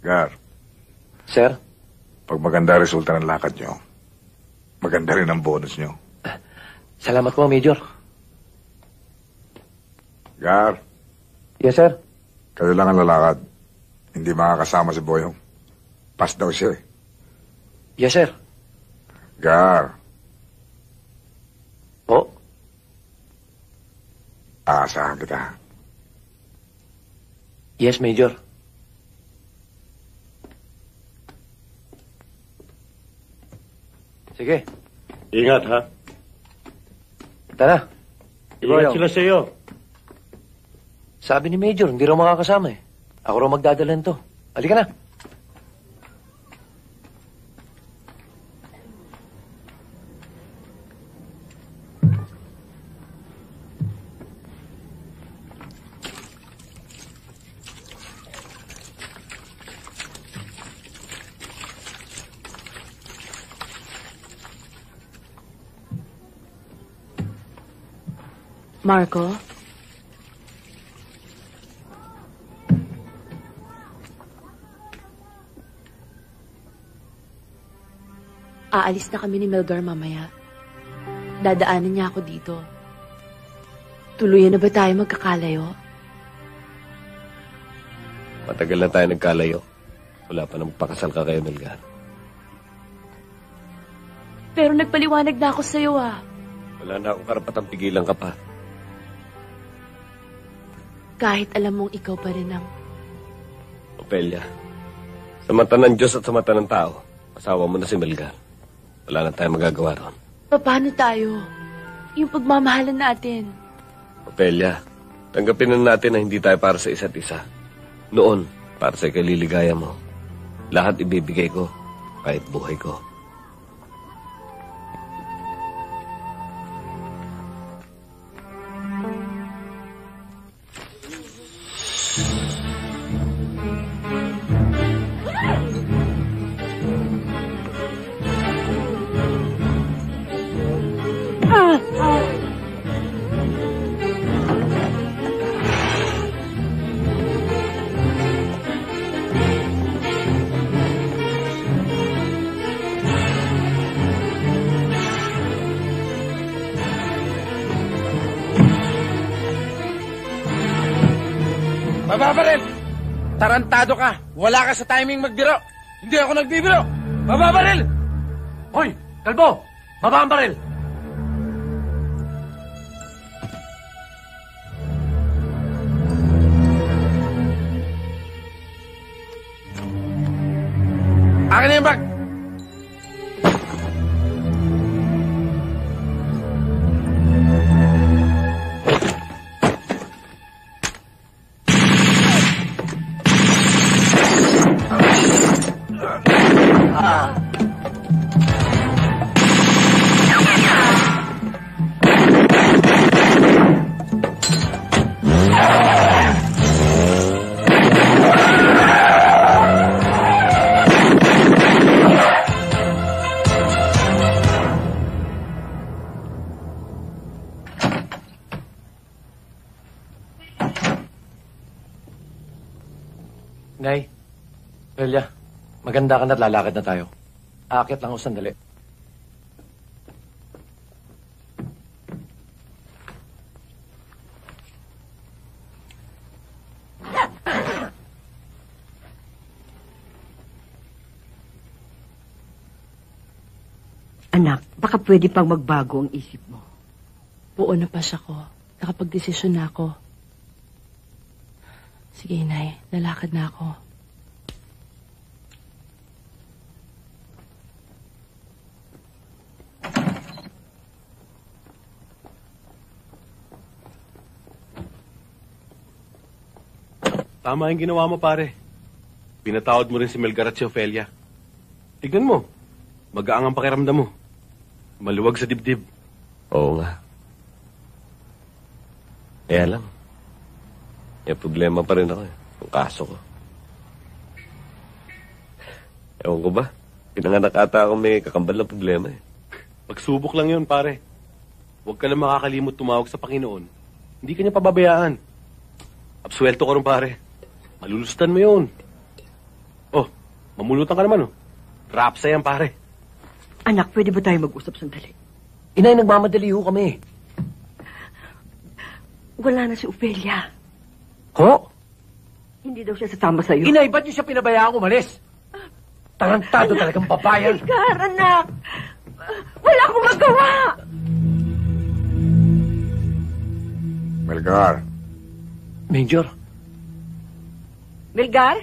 Gar, Sir? pag maganda resulta ng lakad nyo, maganda rin ang bonus nyo. Salamat po, Major. Gar, Yes, sir. kayo lang ang lalakad. Hindi makakasama si Boyong. Pass daw siya eh. Yes, sir. Gar, Po? aasahan kita. Yes, Major. Sige. Ingat, ha? Tara. Ingat sila sa'yo. Sabi ni Major, hindi raw makakasama eh. Ako raw magdadalan to. Halika na. Marco? Aalis na kami ni Melgar mamaya. Dadaanan niya ako dito. Tuluyan na ba tayo magkakalayo? Matagal na tayo nagkalayo. Wala pa nang pakasal ka kayo, Melgar. Pero nagpaliwanag na ako sa'yo ah. Wala na akong karapatang pigilan ka pa. Kahit alam mong ikaw pa rin ang... Opelia, sa mata ng Diyos at sa mata ng tao, asawa mo na si Melgar. Wala na tayong magagawa ron. Paano tayo? Yung pagmamahalan natin. Opelia, tanggapin na natin na hindi tayo para sa isa't isa. Noon, para sa ikaliligaya mo. Lahat ibibigay ko, kahit buhay ko. Mababaril! Tarantado ka! Wala ka sa timing magbiro! Hindi ako nagbibiro! Mababaril! Hoy! Kalbo! Baba ang baril! Akin na yung bag! Nay, Delia, maganda ka na't lalakad na tayo. Aakit lang ako sandali. Anak, baka pwede pang magbago ang isip mo. Buo na pa siya ko. Nakapag-desisyon na ako. Sige, Inay. Lalakad na ako. Tama yung ginawa mo, pare. Pinatawad mo rin si Melgar at si Ofelia. Tignan mo. Magaang ang pakiramdam mo. Maluwag sa dibdib. Oo nga. Kaya lang. May problema pa rin ako eh. Ang kaso ko. Ewan ko ba? Pinanganak ata ako may kakambal na problema eh. Pagsubok lang yun, pare. Huwag ka lang makakalimot tumawag sa Panginoon. Hindi ka niya pababayaan. Absuelto ka rin, pare. Malulustan mo yun. Oh, mamulutan ka naman, oh. Rapsa yan, pare. Anak, pwede ba tayo mag-usap sandali? Inay, nagmamadali ho kami. Wala na si Ofelia. Ho? Hindi daw siya sasama sa'yo. Inay, ba't niyo siya pinabayaan umalis? Tarantado talagang papayan. Melgar, anak! Wala akong magawa! Melgar. Major? Melgar?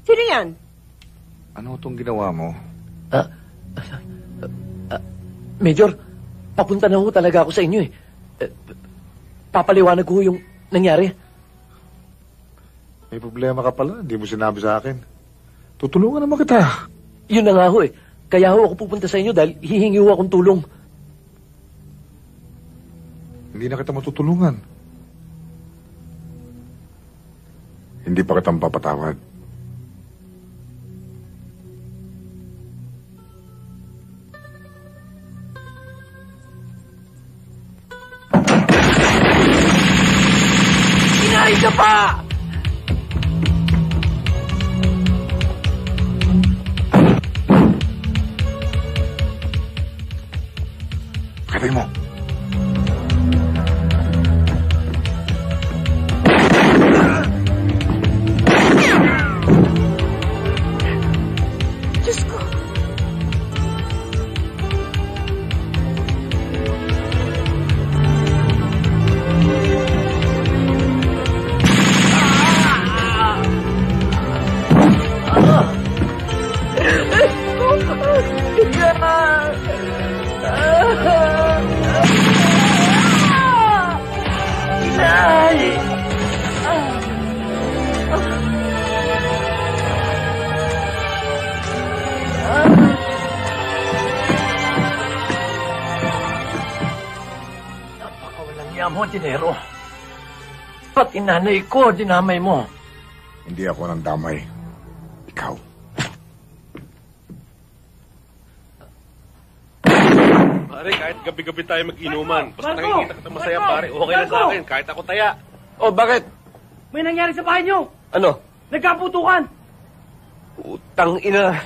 Sino yan? Ano itong ginawa mo? Major, papunta na ho talaga ako sa inyo eh. Papaliwanag ko yung nangyari. May problema ka pala. Hindi mo sinabi sa akin. Tutulungan naman kita. Yun na nga ho eh. Kaya ho ako pupunta sa inyo dahil hihingi ho akong tulong. Hindi na kita matutulungan. Hindi pa kitang papatawad. Inay ka pa! Katay mo. Diyos ko. Napakawalang yamo, dinero. Pati nanay ko, dinamay mo. Hindi ako nang damay. Ikaw. Pare, kahit gabi-gabi tayo mag-inuman. Basta nakikita kita masaya, pare. Okay na sa akin. Kahit ako taya. Oh, bakit? May nangyari sa bahay niyo! Ano? Nagkaputukan! Utang ina.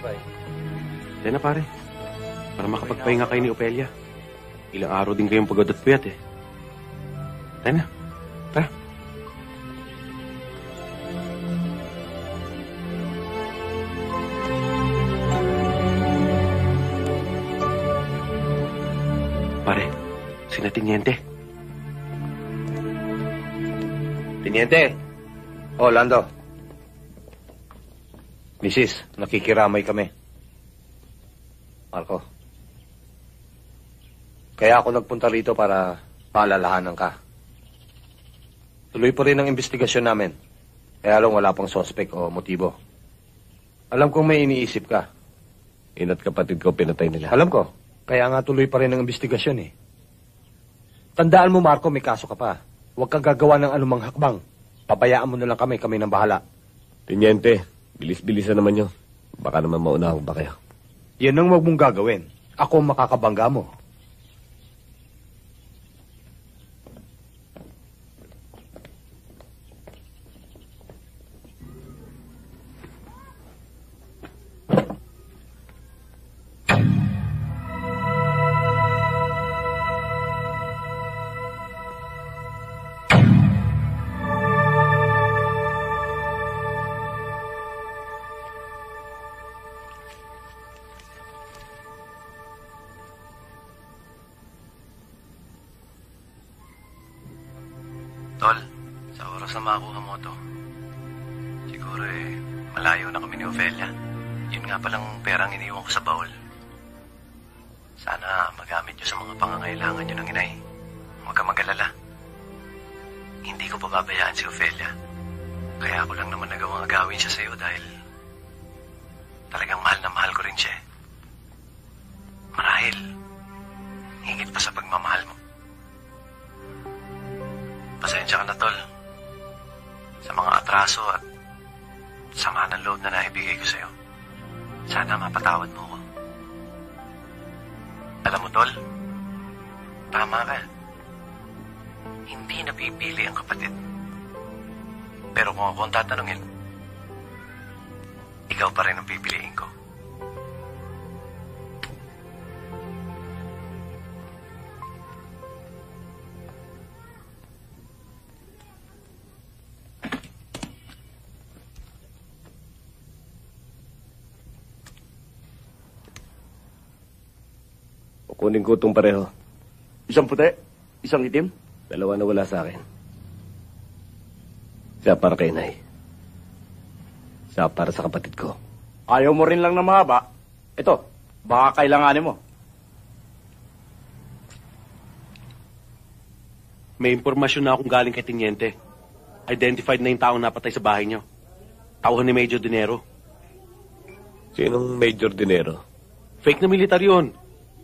Tayo na pare. Para makapagpahinga kayo ni Opelia. Ilang araw din kayong pagod at puyat eh. Tayo na. Tara. Pare, sina Teniente. Teniente! Oh, Lando. Mrs., nakikiramay kami. Marco. Kaya ako nagpunta rito para paalalahanan ka. Tuloy pa rin ang investigasyon namin. Kaya lang wala pang sospek o motibo. Alam kong may iniisip ka. Ina't kapatid ko pinatay nila. Alam ko. Kaya nga tuloy pa rin ang investigasyon eh. Tandaan mo, Marco, may kaso ka pa. Huwag kang gagawa ng anumang hakbang. Pabayaan mo na lang kami nang bahala. Teniente, bilis-bilisan naman yun. Baka naman maunahan ba kayo? Yan ang huwag mong gagawin. Ako ang makakabangga mo. Tol, sa oras na makuha mo to, siguro malayo na kami ni Ofelia. Yun nga palang perang iniwan ko sa baul. Sana magamit nyo sa mga pangangailangan nyo ng inay. Huwag ka mag-alala. Hindi ko pababayaan si Ofelia. Kaya ako lang naman nagawang agawin siya sa'yo dahil talagang mahal na mahal ko rin siya. Marahil, higit pa sa pagmamahal mo. Pasensya ka na, Tol. Sa mga atraso at sama ng loob na naibigay ko sa'yo. Sana mapatawad mo ko. Alam mo, Tol, tama ka. Hindi napipili ang kapatid. Pero kung ako ang tatanungin, ikaw pa rin ang pipiliin ko. Kunin ko itong pareho. Isang puti, isang itim. Dalawa na wala sa akin. Siya para kay Nay. Siya para sa kapatid ko. Ayaw mo rin lang na mahaba. Ito, baka kailanganin mo. May impormasyon na akong galing kay Teniente. Identified na yung taong napatay sa bahay niyo. Tauhan ni Major Dinero. Sinong Major Dinero? Fake na militar yun.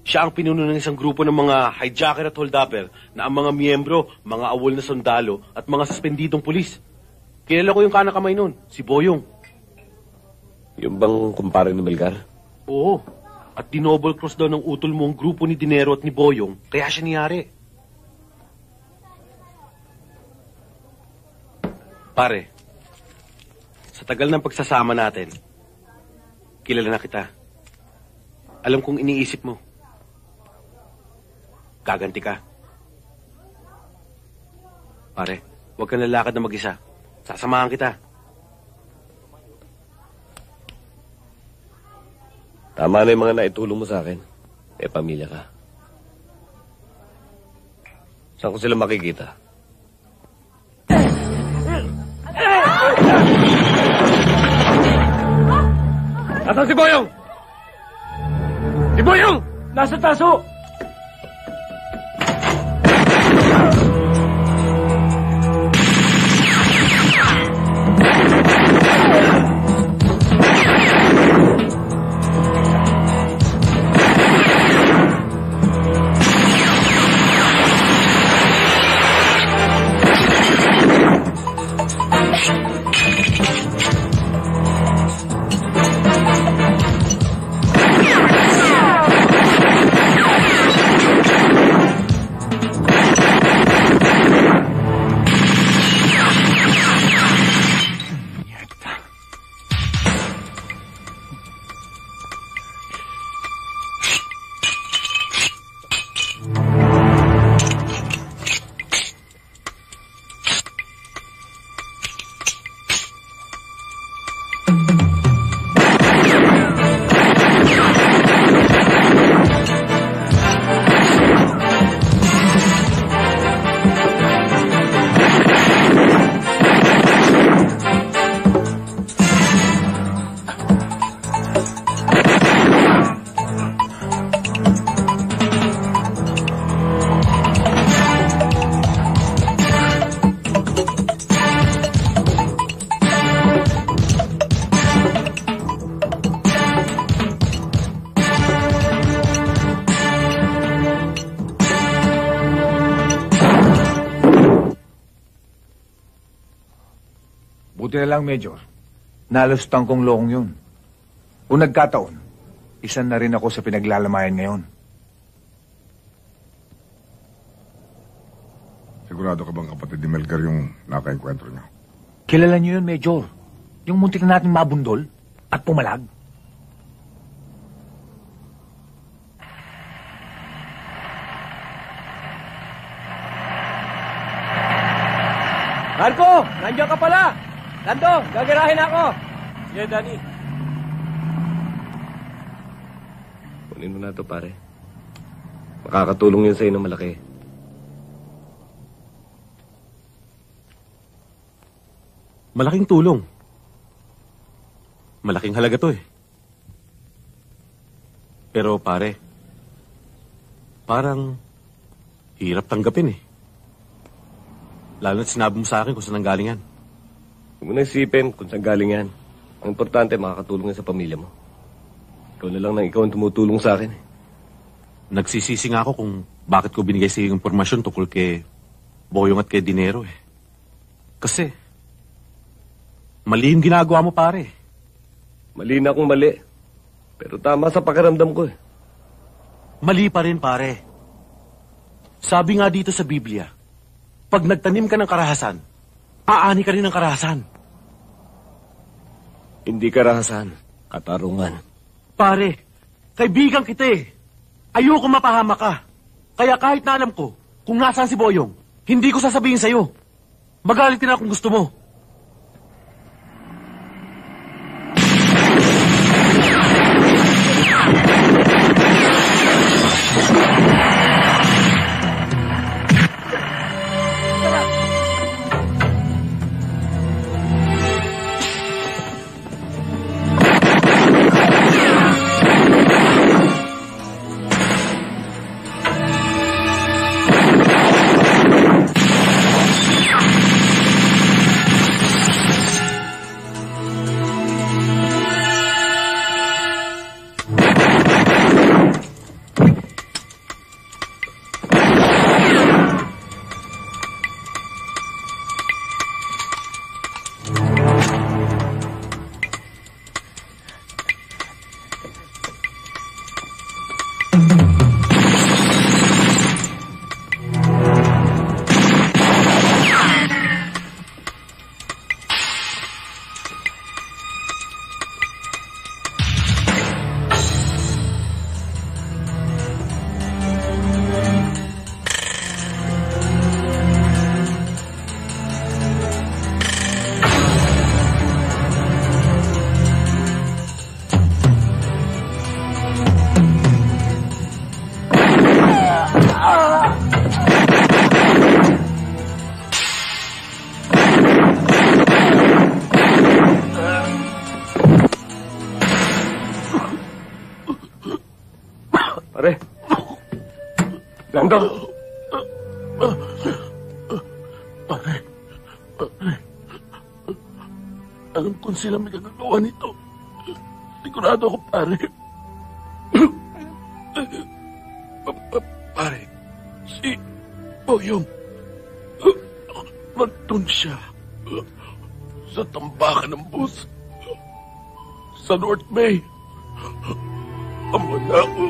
Siya ang pinuno ng isang grupo ng mga hijacker at holdupper na ang mga miyembro, mga awol na sundalo at mga suspendidong pulis. Kilala ko yung kanakamay nun, si Boyong. Yung bang kumpare ni Melgar? Oo. At dinouble cross daw ng utol mo ang grupo ni Dinero at ni Boyong, kaya siya niyari. Pare, sa tagal ng pagsasama natin, kilala na kita. Alam kong iniisip mo. Gaganti ka. Pare, huwag kang lalakad na mag-isa. Sasamahan kita. Tama na yung mga naitulong mo sa akin. Pamilya ka. Saan ko sila makikita? Nasaan si Boyong? Si Boyong! Nasa taso! Buti na lang, Major. Nalustang kong lokong yun. Kung nagkataon, isa na rin ako sa pinaglalamayan ngayon. Sigurado ka bang kapatid ni Melgar yung nakaenkwentro niyo? Kilala niyo yun, Major. Yung muntik na natin mabundol at pumalag. Marco! Nandiyan ka pala! Lando, gagirahin ako! Yeah, Danny. Kunin mo na ito, pare. Makakatulong yun sa'yo ng malaki. Malaking tulong. Malaking halaga to eh. Pero pare, parang hirap tanggapin eh. Lalo na't sinabi mo sa akin kung saan nanggaling yan. Huwag mo na isipin kung saan galing yan. Ang importante, makakatulong yan sa pamilya mo. Ikaw na lang nang ikaw ang tumutulong sa akin eh. Nagsisisi nga ako kung bakit ko binigay sa iyo yung impormasyon tungkol kay Boyong at kay Dinero eh. Kasi, mali yung ginagawa mo, pare. Mali na akong mali. Pero tama sa pakiramdam ko eh. Mali pa rin, pare. Sabi nga dito sa Biblia, pag nagtanim ka ng karahasan, aani ka rin ng karahasan. Hindi karahasan, katarungan. Pare, kaibigan kita eh. Ayoko mapahama ka. Kaya kahit na alam ko kung nasaan si Boyong, hindi ko sasabihin sa'yo. Magalit na kung gusto mo. Pare. Lando. Pare. Alam kung sila may gagagawa nito. Sigurado ako, pare. Pare, si Boyong, nandun siya sa tambakan ng bus sa North Bay. Ama na ako.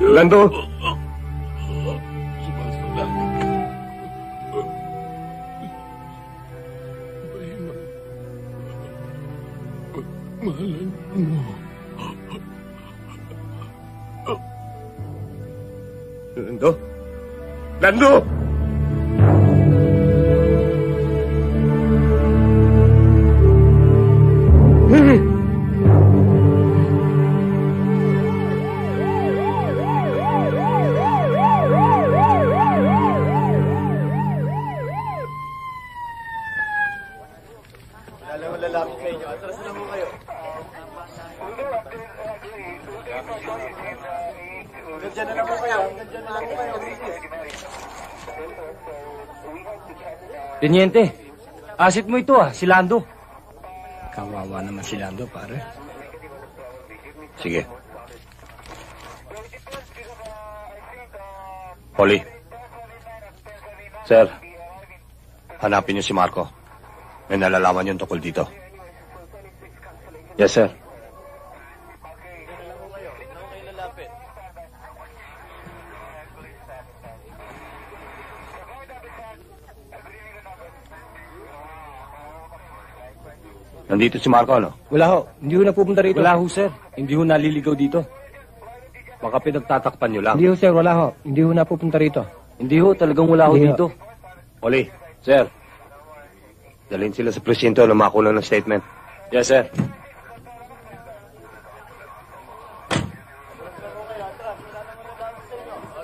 Lando! Sumasalangit ka. Mahalan mo. Lando? Lando! Teniente, asit mo ito si Lando. Kawawa naman si Lando, pare. Sige. Holly. Sir, hanapin niyo si Marco. May nalalaman yung tungkol dito. Yes, sir. Nandito si Marco, ano? Wala ho. Hindi ho napupunta rito. Wala ho, sir. Hindi ho naliligaw dito. Baka pinagtatakpan nyo lang. Hindi ho, sir. Wala ho. Hindi ho napupunta rito. Hindi ho, talagang wala ho Hindi dito. Oli, sir. Dalhin sila sa presinto na makulang ng statement. Yes, sir.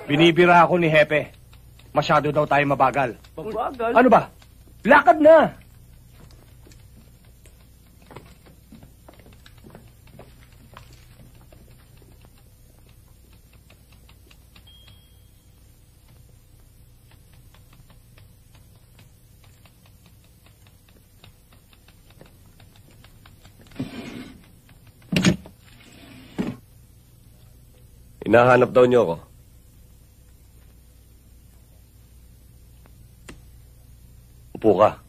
Binibira ako ni Hepe. Masyado daw tayo mabagal. Mabagal? Ano ba? Lakad na! Hinahanap daw niyo ako. Upo ka.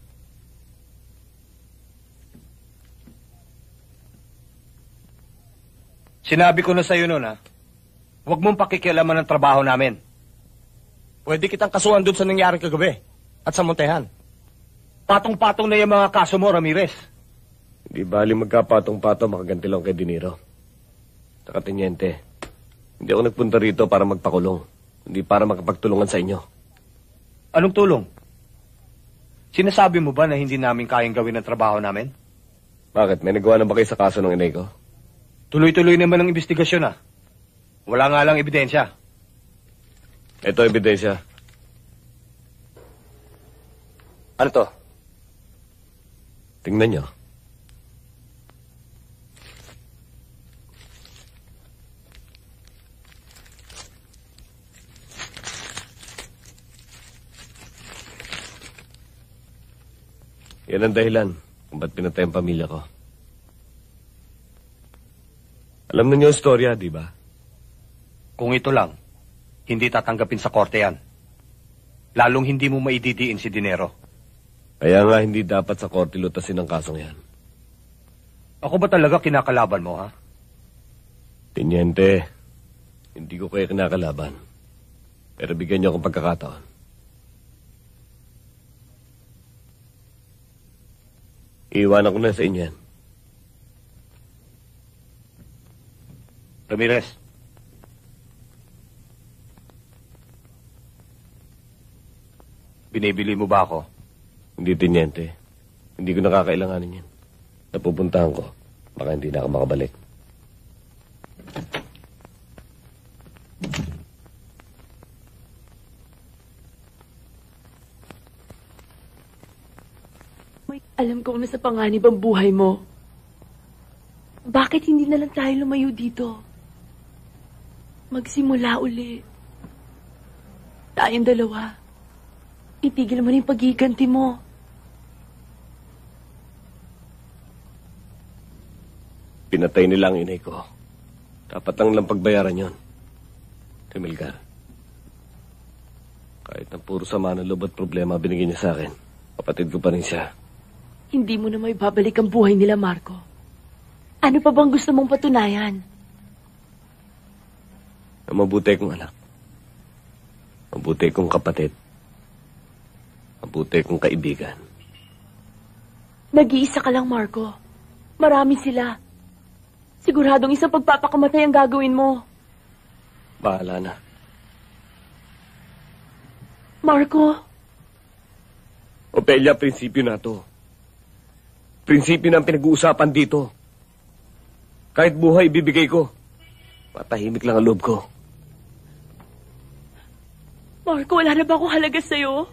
Sinabi ko na sa'yo noon, ha? Huwag mong pakikialaman ng trabaho namin. Pwede kitang kasuhan doon sa nangyari kagabi at sa Montehan. Patong-patong na yung mga kaso mo, Ramirez. Hindi bali magkapatong-patong makaganti lang kay Dinero. Saka Teniente, hindi ako nagpunta rito para magpakulong. Hindi para makapagtulungan sa inyo. Anong tulong? Sinasabi mo ba na hindi namin kayang gawin ang trabaho namin? Bakit? May nagawa na ba kayo sa kaso ng inay ko? Tuloy-tuloy naman ang investigasyon, ha? Wala nga lang ebidensya. Ito ebidensya. Ano to? Tingnan nyo. Yan ang dahilan kung ba't pinatay ang pamilya ko. Alam niyo yung storya, di ba? Kung ito lang, hindi tatanggapin sa korte yan. Lalong hindi mo maididiin si Dinero. Kaya nga hindi dapat sa korte lutasin ang kasong yan. Ako ba talaga kinakalaban mo, ha? Teniente, hindi ko kayo kinakalaban. Pero bigyan niyo akong pagkakataon. Iiwanan ko na sa inyo yan. Ramirez. Binibili mo ba ako? Hindi, Teniente. Hindi ko nakakailanganin yan. Napupuntahan ko. Baka hindi na ako makabalik. Alam kong nasa panganib ang buhay mo. Bakit hindi na lang tayo lumayo dito? Magsimula uli. Tayong dalawa. Itigil mo na yung paghiganti mo. Pinatay nila ang inay ko. Dapat lang pagbayaran yon. Remilgar. Kahit na puro sama ng loob at problema binigyan niya sa akin, kapatid ko pa rin siya. Hindi mo na may babalik ang buhay nila, Marco. Ano pa bang gusto mong patunayan? Na mabuti kong anak. Mabuti kong kapatid. Mabuti kong kaibigan. Nag-iisa ka lang, Marco. Marami sila. Siguradong isang pagpapakamatay ang gagawin mo. Bahala na. Marco? Opelia, prinsipyo na to. Prinsipyo na ang pinag-uusapan dito. Kahit buhay, ibibigay ko. Matahimik lang ang loob ko. Marco, wala na ba akong halaga sa'yo?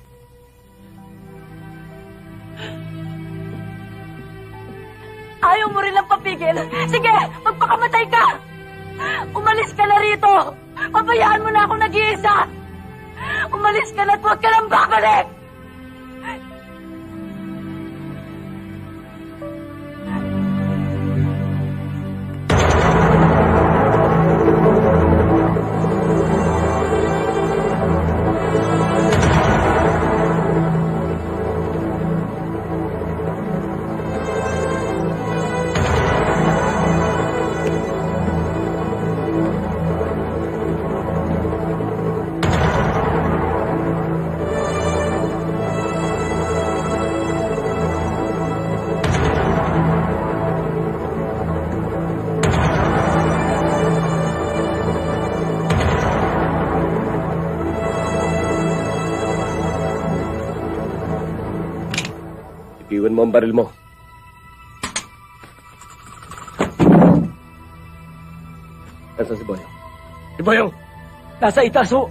Ayaw mo rin lang papigil. Sige, magpakamatay ka! Umalis ka na rito! Pabayaan mo na akong nag-iisa! Umalis ka na at huwag ka nang babalik! Iwan mo ang baril mo. Nasaan si Boyong? Si Boyong! Nasa itaso.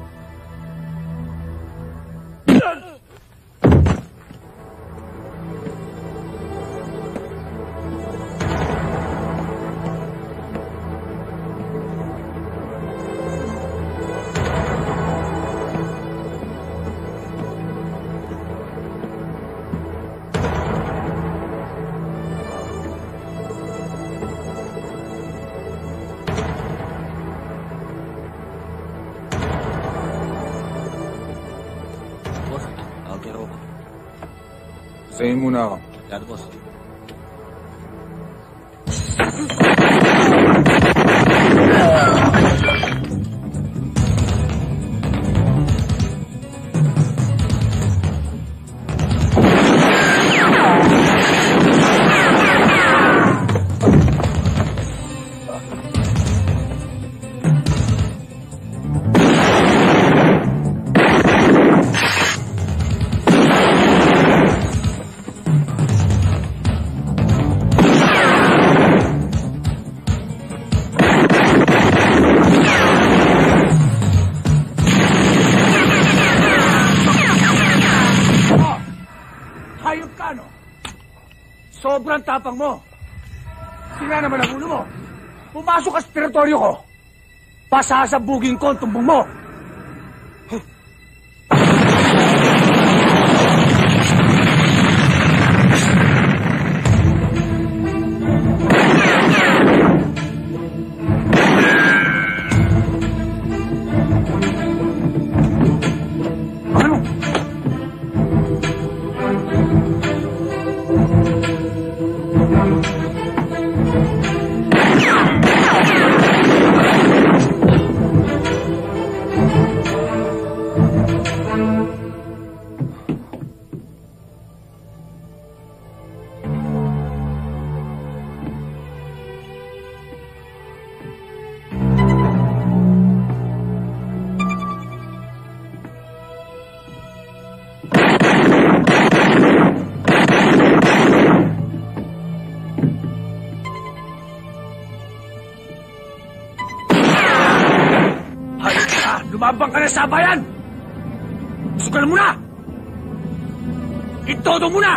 Sayin muna ako. Dado, boss. Sobrang tapang mo. Sira naman ang ulo mo. Pumasok ka sa teritoryo ko. Pasasabugin ko ang tumbong mo. Lumabang ka na sa bayan! Sugal mo na! Itodo mo na!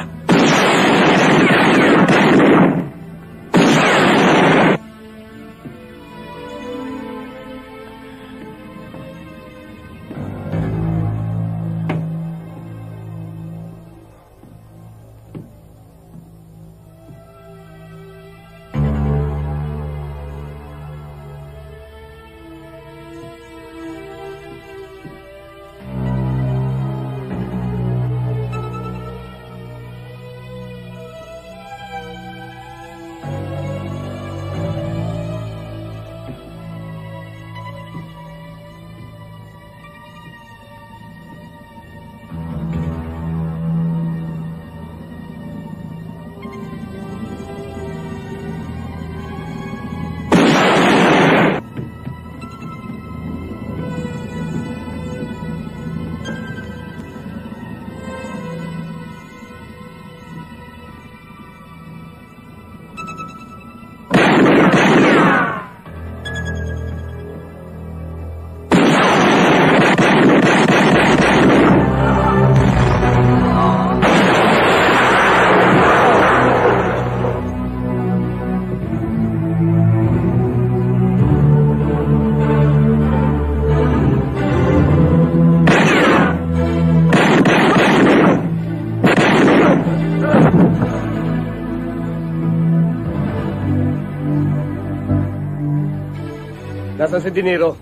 Nasaan si Dinero?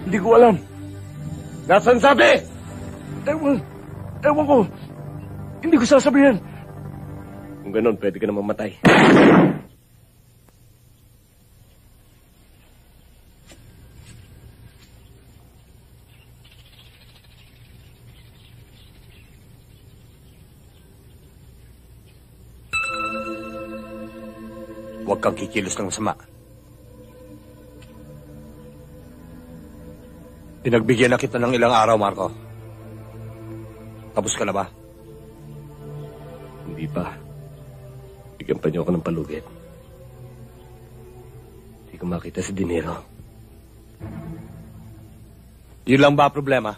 Hindi ko alam. Nasaan sabi? Ewan ko. Hindi ko sasabihin. Kung ganon, pwede ka na mamatay. Huwag kang kikilos ng masama. Pinagbigyan na kita ng ilang araw, Marco. Tapos ka na ba? Hindi pa. Bigyan pa niyo ako ng palugit. Hindi ko makita si Dinero. Yun lang ba problema?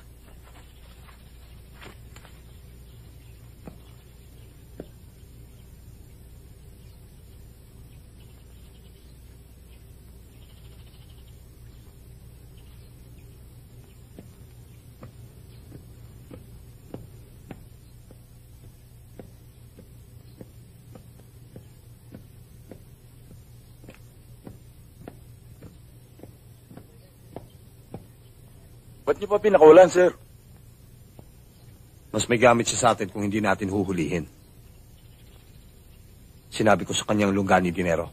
Ba't niyo pa pinakawalan, sir? Mas may gamit siya sa atin kung hindi natin huhulihin. Sinabi ko sa kanyang lungga ni Dinero.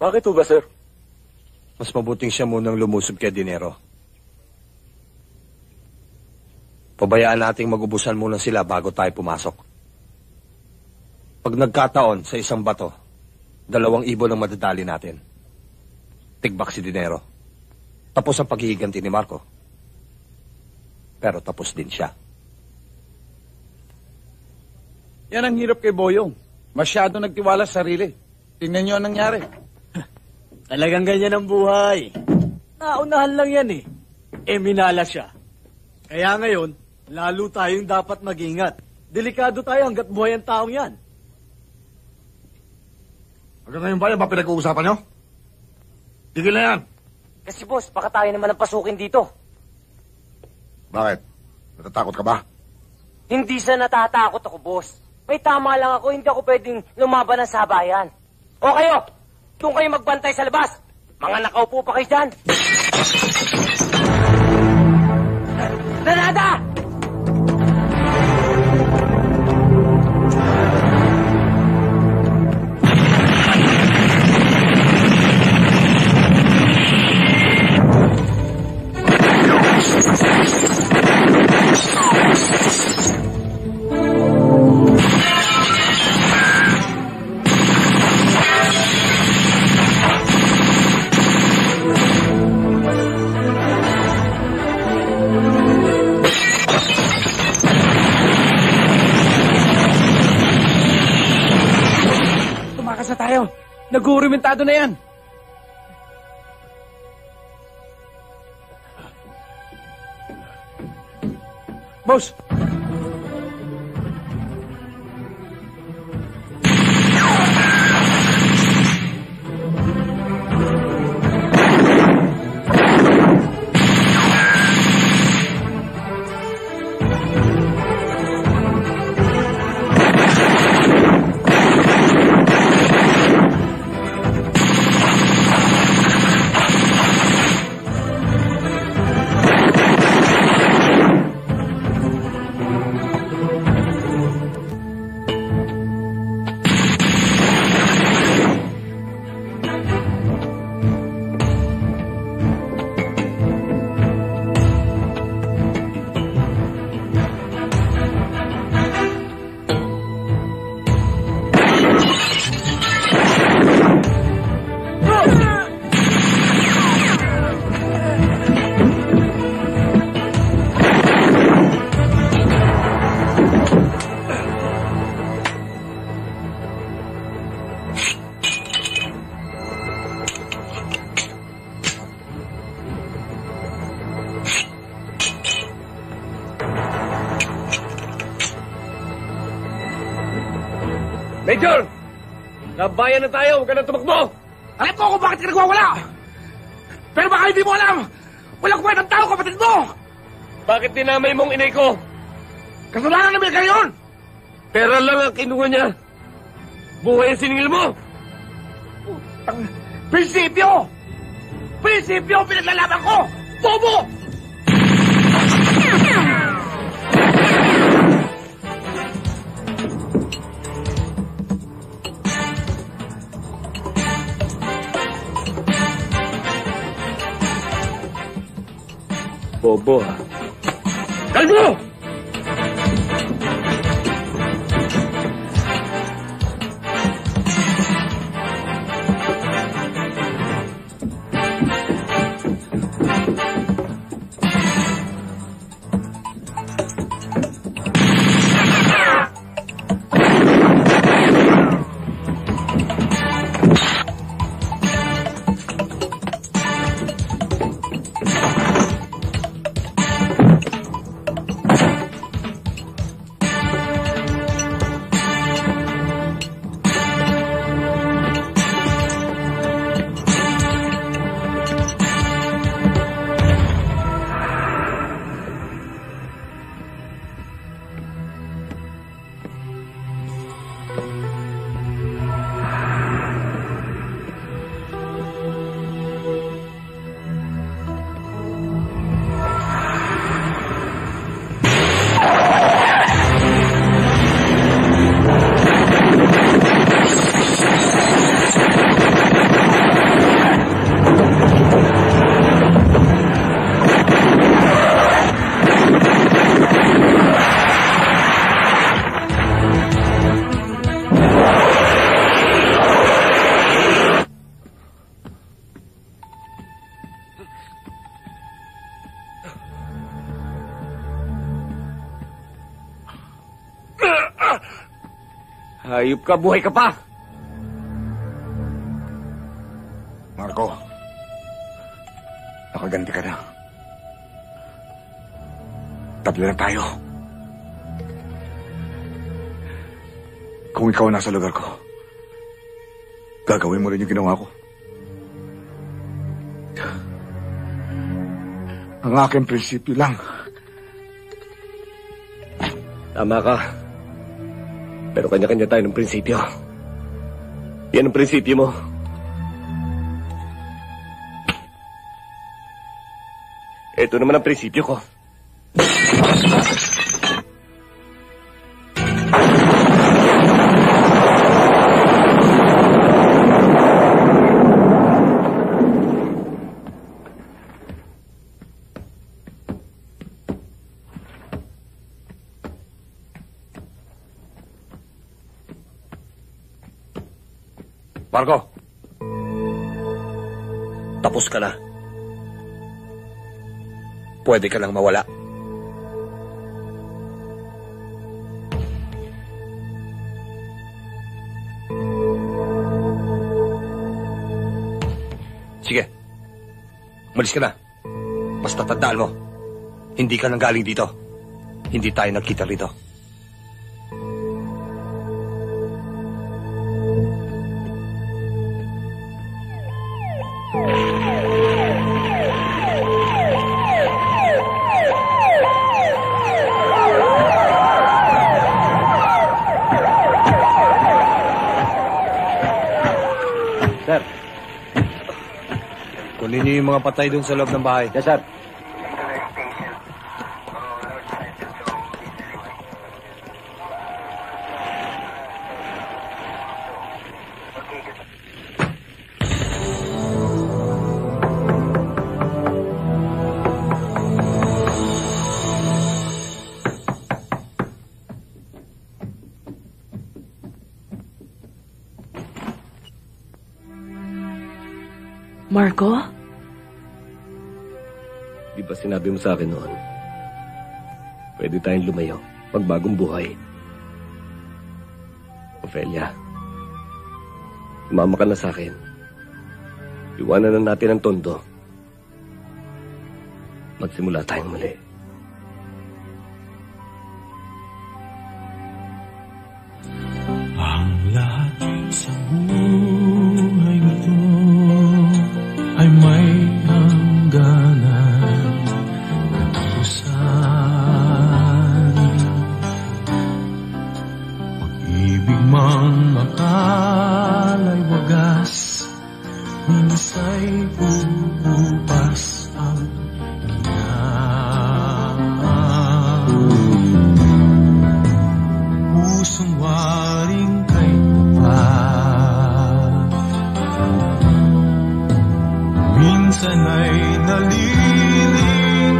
Bakit ba, sir? Mas mabuting siya munang lumusob kay Dinero. Pabayaan nating magubusan muna sila bago tayo pumasok. Pag nagkataon sa isang bato, 2 ibon ang madadali natin. Tigbak si Dinero. Tapos ang paghihiganti ni Marco. Pero tapos din siya. Yan ang hirap kay Boyong. Masyado nagtiwala sa sarili. Tingnan niyo ang nangyari. Talagang ganyan ang buhay. Naunahan lang yan eh. Minala siya. Kaya ngayon, lalo tayong dapat mag-ingat. Delikado tayo hanggat buhay ang taong yan. Hanggang ngayon ba yan ba pinag-uusapan niyo? Tigil na yan. Kasi boss, baka tayo naman ang pasukin dito. Bakit? Natatakot ka ba? Hindi sa natatakot ako, boss. May tama lang ako, hindi ako pwedeng lumaban ng sabayan. O kayo, doon kayo magbantay sa labas. Mga nakaupo pa kayo dyan. Granada! Nag-uurimentado na yan. Boss! Major! Nabayan na tayo, huwag ka na tumakbo! Alam ko kung bakit ka nagwawala! Pero baka hindi mo alam! Walang kwentang tao, kapatid mo! Bakit dinamay mong inay ko? Kasalanan namin kayo yun! Pera lang ang kinuha niya. Buhay ang siningil mo! Prinsipyo! Prinsipyo ang pinaglalaban ko! Bobo! Bobo, ha? Kalmo! Hayop ka, buhay ka pa! Marco, nakaganti ka na. Tatlo na tayo. Kung ikaw nasa lugar ko, gagawin mo rin yung ginawa ko. Ang aking prinsipyo lang. Tama ka. Pero kanya-kanya tayo ng prinsipyo. Yan ang prinsipyo mo. Ito naman ang prinsipyo ko. Marco, tapos ka na. Pwede ka lang mawala. Sige, malis ka na. Basta tandaan mo, hindi ka nang galing dito. Hindi tayo nagkita rito. Sir, kunin niyo yung mga patay doon sa loob ng bahay. Yes, sir. Marco? Di ba sinabi mo sa akin noon, pwede tayong lumayo, magbagong buhay? Ophelia, sumama ka na sa akin. Iwanan na natin ang tondo. Magsimula tayong muli. Ang lahat sa buhay nito ay may hangganan, katapusan. Pag-ibig man makalay wagas, minsa'y uupas ang pusong waring kay tapat. Minsan ay nalilingan